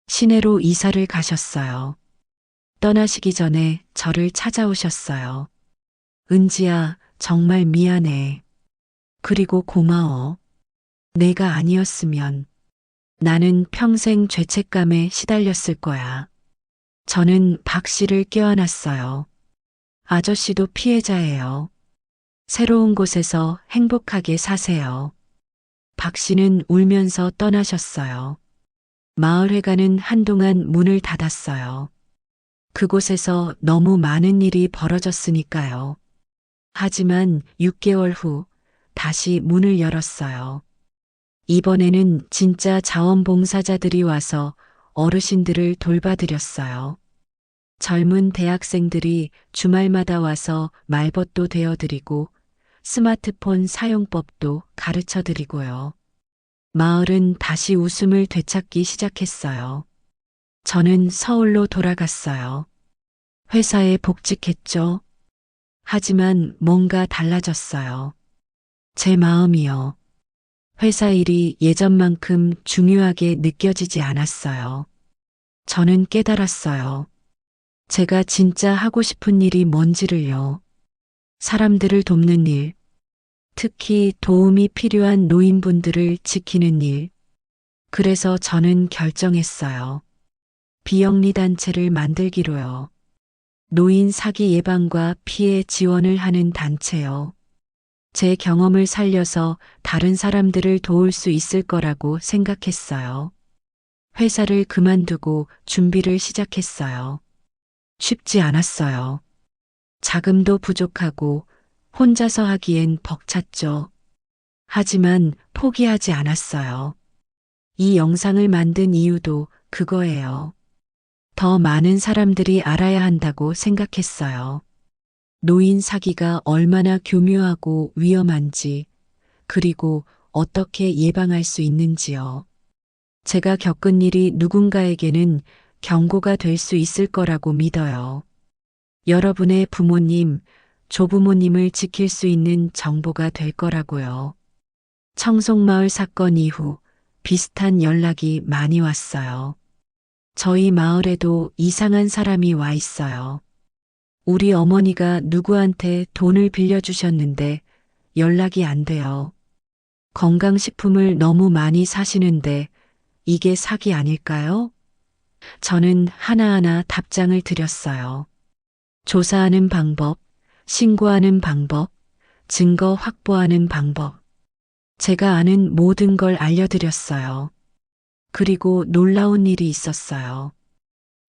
시내로 이사를 가셨어요. 떠나시기 전에 저를 찾아오셨어요. 은지야, 정말 미안해. 그리고 고마워. 내가 아니었으면 나는 평생 죄책감에 시달렸을 거야. 저는 박 씨를 껴안았어요. 아저씨도 피해자예요. 새로운 곳에서 행복하게 사세요. 박 씨는 울면서 떠나셨어요. 마을회관은 한동안 문을 닫았어요. 그곳에서 너무 많은 일이 벌어졌으니까요. 하지만 6개월 후 다시 문을 열었어요. 이번에는 진짜 자원봉사자들이 와서 어르신들을 돌봐드렸어요. 젊은 대학생들이 주말마다 와서 말벗도 되어드리고 스마트폰 사용법도 가르쳐드리고요. 마을은 다시 웃음을 되찾기 시작했어요. 저는 서울로 돌아갔어요. 회사에 복직했죠. 하지만 뭔가 달라졌어요. 제 마음이요. 회사 일이 예전만큼 중요하게 느껴지지 않았어요. 저는 깨달았어요. 제가 진짜 하고 싶은 일이 뭔지를요. 사람들을 돕는 일, 특히 도움이 필요한 노인분들을 지키는 일. 그래서 저는 결정했어요. 비영리 단체를 만들기로요. 노인 사기 예방과 피해 지원을 하는 단체요. 제 경험을 살려서 다른 사람들을 도울 수 있을 거라고 생각했어요. 회사를 그만두고 준비를 시작했어요. 쉽지 않았어요. 자금도 부족하고 혼자서 하기엔 벅찼죠. 하지만 포기하지 않았어요. 이 영상을 만든 이유도 그거예요. 더 많은 사람들이 알아야 한다고 생각했어요. 노인 사기가 얼마나 교묘하고 위험한지, 그리고 어떻게 예방할 수 있는지요. 제가 겪은 일이 누군가에게는 경고가 될 수 있을 거라고 믿어요. 여러분의 부모님, 조부모님을 지킬 수 있는 정보가 될 거라고요. 청송마을 사건 이후 비슷한 연락이 많이 왔어요. 저희 마을에도 이상한 사람이 와 있어요. 우리 어머니가 누구한테 돈을 빌려주셨는데 연락이 안 돼요. 건강식품을 너무 많이 사시는데 이게 사기 아닐까요? 저는 하나하나 답장을 드렸어요. 조사하는 방법, 신고하는 방법, 증거 확보하는 방법. 제가 아는 모든 걸 알려드렸어요. 그리고 놀라운 일이 있었어요.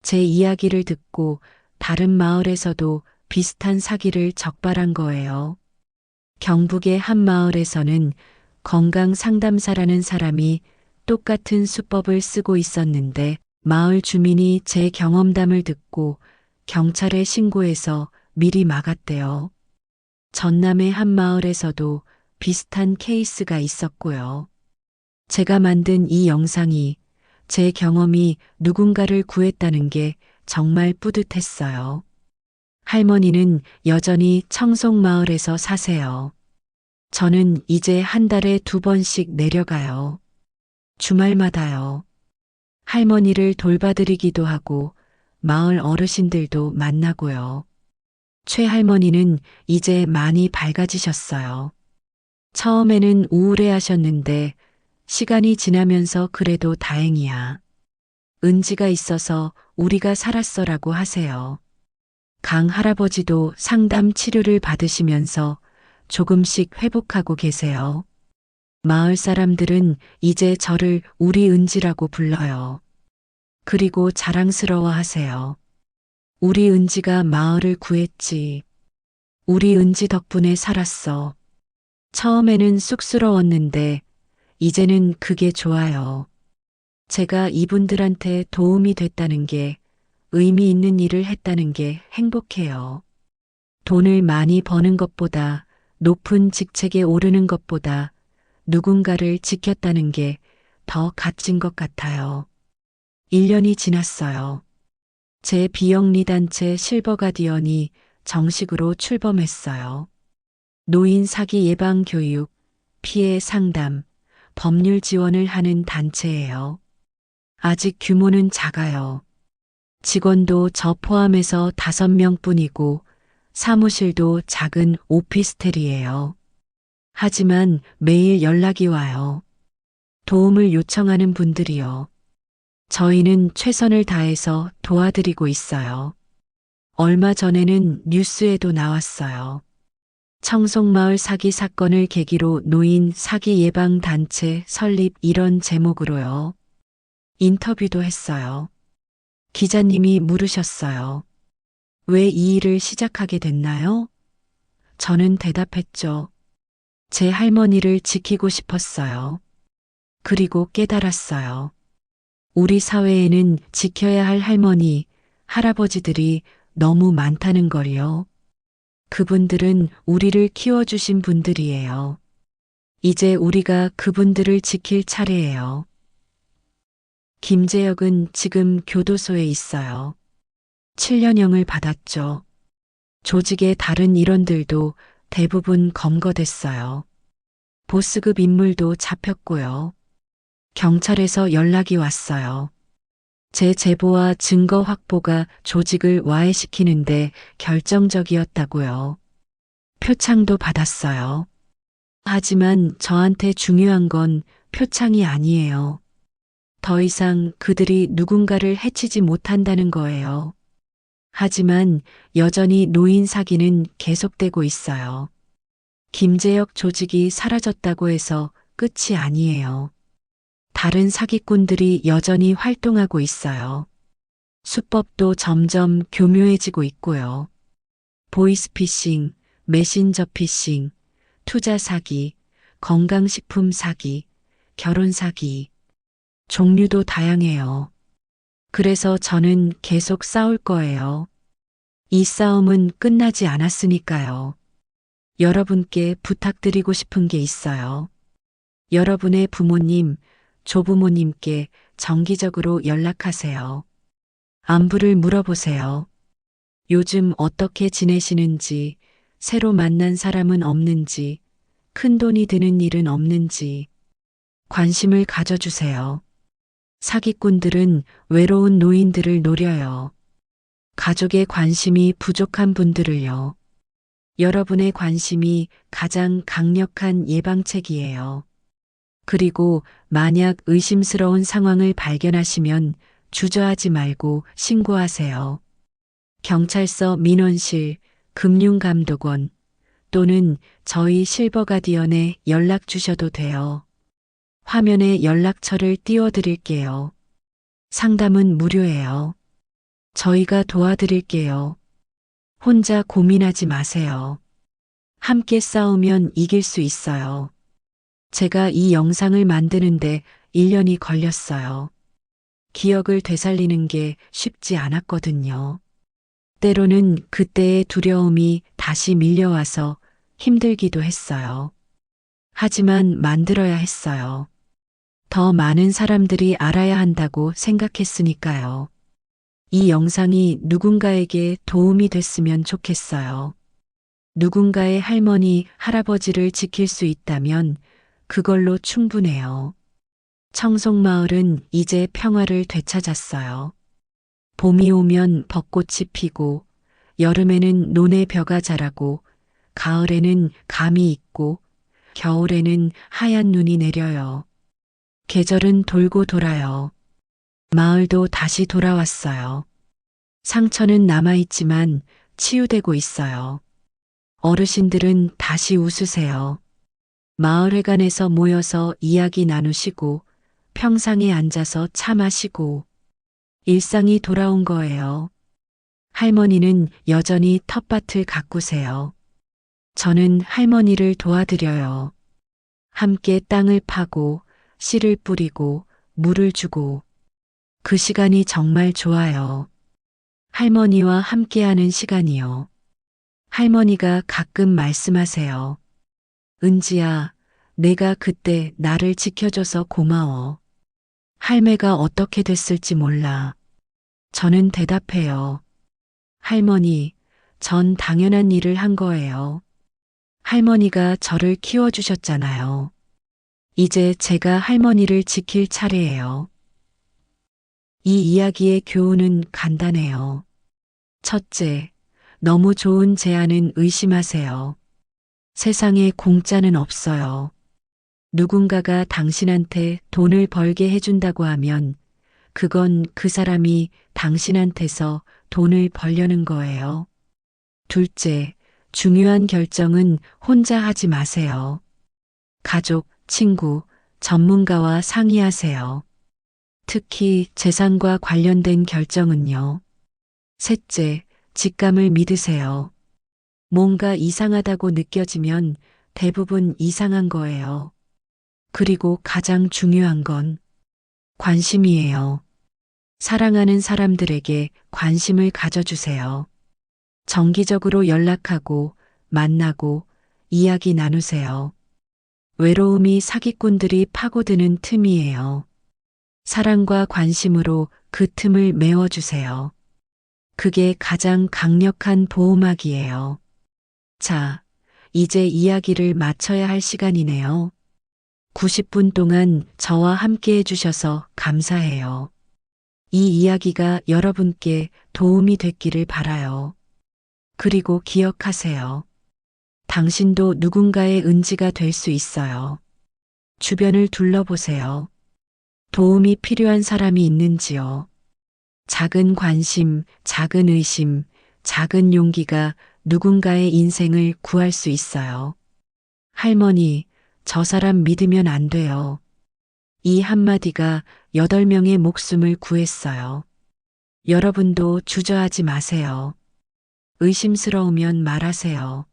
제 이야기를 듣고 다른 마을에서도 비슷한 사기를 적발한 거예요. 경북의 한 마을에서는 건강 상담사라는 사람이 똑같은 수법을 쓰고 있었는데 마을 주민이 제 경험담을 듣고 경찰에 신고해서 미리 막았대요. 전남의 한 마을에서도 비슷한 케이스가 있었고요. 제가 만든 이 영상이 제 경험이 누군가를 구했다는 게 정말 뿌듯했어요. 할머니는 여전히 청송마을에서 사세요. 저는 이제 한 달에 2번씩 내려가요. 주말마다요. 할머니를 돌봐드리기도 하고 마을 어르신들도 만나고요. 최할머니는 이제 많이 밝아지셨어요. 처음에는 우울해 하셨는데 시간이 지나면서 그래도 다행이야. 은지가 있어서 우리가 살았어라고 하세요. 강 할아버지도 상담 치료를 받으시면서 조금씩 회복하고 계세요. 마을 사람들은 이제 저를 우리 은지라고 불러요. 그리고 자랑스러워 하세요. 우리 은지가 마을을 구했지. 우리 은지 덕분에 살았어. 처음에는 쑥스러웠는데 이제는 그게 좋아요. 제가 이분들한테 도움이 됐다는 게 의미 있는 일을 했다는 게 행복해요. 돈을 많이 버는 것보다 높은 직책에 오르는 것보다 누군가를 지켰다는 게 더 값진 것 같아요. 1년이 지났어요. 제 비영리 단체 실버 가디언이 정식으로 출범했어요. 노인 사기 예방 교육, 피해 상담, 법률 지원을 하는 단체예요. 아직 규모는 작아요. 직원도 저 포함해서 5명뿐이고 사무실도 작은 오피스텔이에요. 하지만 매일 연락이 와요. 도움을 요청하는 분들이요. 저희는 최선을 다해서 도와드리고 있어요. 얼마 전에는 뉴스에도 나왔어요. 청송마을 사기 사건을 계기로 노인 사기 예방 단체 설립 이런 제목으로요. 인터뷰도 했어요. 기자님이 물으셨어요. 왜 이 일을 시작하게 됐나요? 저는 대답했죠. 제 할머니를 지키고 싶었어요. 그리고 깨달았어요. 우리 사회에는 지켜야 할 할머니, 할아버지들이 너무 많다는 걸요. 그분들은 우리를 키워주신 분들이에요. 이제 우리가 그분들을 지킬 차례예요. 김재혁은 지금 교도소에 있어요. 7년형을 받았죠. 조직의 다른 일원들도 대부분 검거됐어요. 보스급 인물도 잡혔고요. 경찰에서 연락이 왔어요. 제 제보와 증거 확보가 조직을 와해시키는데 결정적이었다고요. 표창도 받았어요. 하지만 저한테 중요한 건 표창이 아니에요. 더 이상 그들이 누군가를 해치지 못한다는 거예요. 하지만 여전히 노인 사기는 계속되고 있어요. 김재혁 조직이 사라졌다고 해서 끝이 아니에요. 다른 사기꾼들이 여전히 활동하고 있어요. 수법도 점점 교묘해지고 있고요. 보이스피싱, 메신저 피싱, 투자 사기, 건강식품 사기, 결혼 사기. 종류도 다양해요. 그래서 저는 계속 싸울 거예요. 이 싸움은 끝나지 않았으니까요. 여러분께 부탁드리고 싶은 게 있어요. 여러분의 부모님, 조부모님께 정기적으로 연락하세요. 안부를 물어보세요. 요즘 어떻게 지내시는지, 새로 만난 사람은 없는지, 큰 돈이 드는 일은 없는지, 관심을 가져주세요. 사기꾼들은 외로운 노인들을 노려요. 가족의 관심이 부족한 분들을요. 여러분의 관심이 가장 강력한 예방책이에요. 그리고 만약 의심스러운 상황을 발견하시면 주저하지 말고 신고하세요. 경찰서 민원실, 금융감독원, 또는 저희 실버 가디언에 연락 주셔도 돼요. 화면에 연락처를 띄워드릴게요. 상담은 무료예요. 저희가 도와드릴게요. 혼자 고민하지 마세요. 함께 싸우면 이길 수 있어요. 제가 이 영상을 만드는데 1년이 걸렸어요. 기억을 되살리는 게 쉽지 않았거든요. 때로는 그때의 두려움이 다시 밀려와서 힘들기도 했어요. 하지만 만들어야 했어요. 더 많은 사람들이 알아야 한다고 생각했으니까요. 이 영상이 누군가에게 도움이 됐으면 좋겠어요. 누군가의 할머니, 할아버지를 지킬 수 있다면 그걸로 충분해요. 청송마을은 이제 평화를 되찾았어요. 봄이 오면 벚꽃이 피고, 여름에는 논의 벼가 자라고, 가을에는 감이 있고, 겨울에는 하얀 눈이 내려요. 계절은 돌고 돌아요. 마을도 다시 돌아왔어요. 상처는 남아있지만 치유되고 있어요. 어르신들은 다시 웃으세요. 마을회관에서 모여서 이야기 나누시고 평상에 앉아서 차 마시고 일상이 돌아온 거예요. 할머니는 여전히 텃밭을 가꾸세요. 저는 할머니를 도와드려요. 함께 땅을 파고 씨를 뿌리고 물을 주고 그 시간이 정말 좋아요. 할머니와 함께하는 시간이요. 할머니가 가끔 말씀하세요. 은지야, 내가 그때 나를 지켜줘서 고마워. 할매가 어떻게 됐을지 몰라. 저는 대답해요. 할머니, 전 당연한 일을 한 거예요. 할머니가 저를 키워주셨잖아요. 이제 제가 할머니를 지킬 차례예요. 이 이야기의 교훈은 간단해요. 첫째, 너무 좋은 제안은 의심하세요. 세상에 공짜는 없어요. 누군가가 당신한테 돈을 벌게 해준다고 하면 그건 그 사람이 당신한테서 돈을 벌려는 거예요. 둘째, 중요한 결정은 혼자 하지 마세요. 가족, 친구, 전문가와 상의하세요. 특히 재산과 관련된 결정은요. 셋째, 직감을 믿으세요. 뭔가 이상하다고 느껴지면 대부분 이상한 거예요. 그리고 가장 중요한 건 관심이에요. 사랑하는 사람들에게 관심을 가져주세요. 정기적으로 연락하고 만나고 이야기 나누세요. 외로움이 사기꾼들이 파고드는 틈이에요. 사랑과 관심으로 그 틈을 메워주세요. 그게 가장 강력한 보호막이에요. 자, 이제 이야기를 마쳐야 할 시간이네요. 90분 동안 저와 함께 해주셔서 감사해요. 이 이야기가 여러분께 도움이 됐기를 바라요. 그리고 기억하세요. 당신도 누군가의 은지가 될 수 있어요. 주변을 둘러보세요. 도움이 필요한 사람이 있는지요? 작은 관심, 작은 의심, 작은 용기가 누군가의 인생을 구할 수 있어요. 할머니, 저 사람 믿으면 안 돼요. 이 한마디가 8명의 목숨을 구했어요. 여러분도 주저하지 마세요. 의심스러우면 말하세요.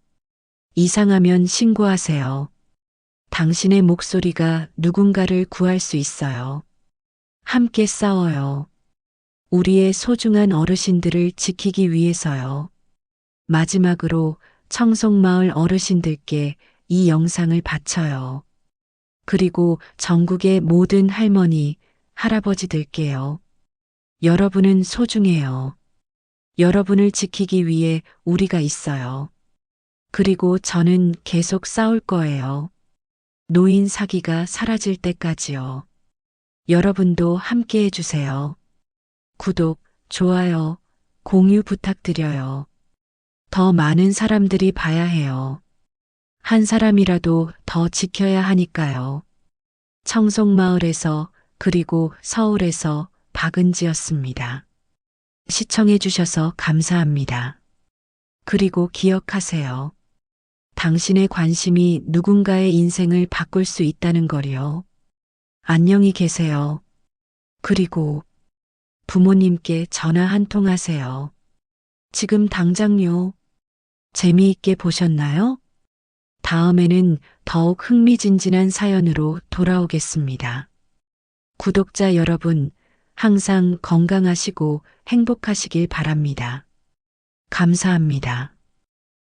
이상하면 신고하세요. 당신의 목소리가 누군가를 구할 수 있어요. 함께 싸워요. 우리의 소중한 어르신들을 지키기 위해서요. 마지막으로 청송마을 어르신들께 이 영상을 바쳐요. 그리고 전국의 모든 할머니, 할아버지들게요. 여러분은 소중해요. 여러분을 지키기 위해 우리가 있어요. 그리고 저는 계속 싸울 거예요. 노인 사기가 사라질 때까지요. 여러분도 함께 해주세요. 구독, 좋아요, 공유 부탁드려요. 더 많은 사람들이 봐야 해요. 한 사람이라도 더 지켜야 하니까요. 청송마을에서 그리고 서울에서 박은지였습니다. 시청해 주셔서 감사합니다. 그리고 기억하세요. 당신의 관심이 누군가의 인생을 바꿀 수 있다는 거요. 안녕히 계세요. 그리고 부모님께 전화 한 통 하세요. 지금 당장요. 재미있게 보셨나요? 다음에는 더욱 흥미진진한 사연으로 돌아오겠습니다. 구독자 여러분, 항상 건강하시고 행복하시길 바랍니다. 감사합니다.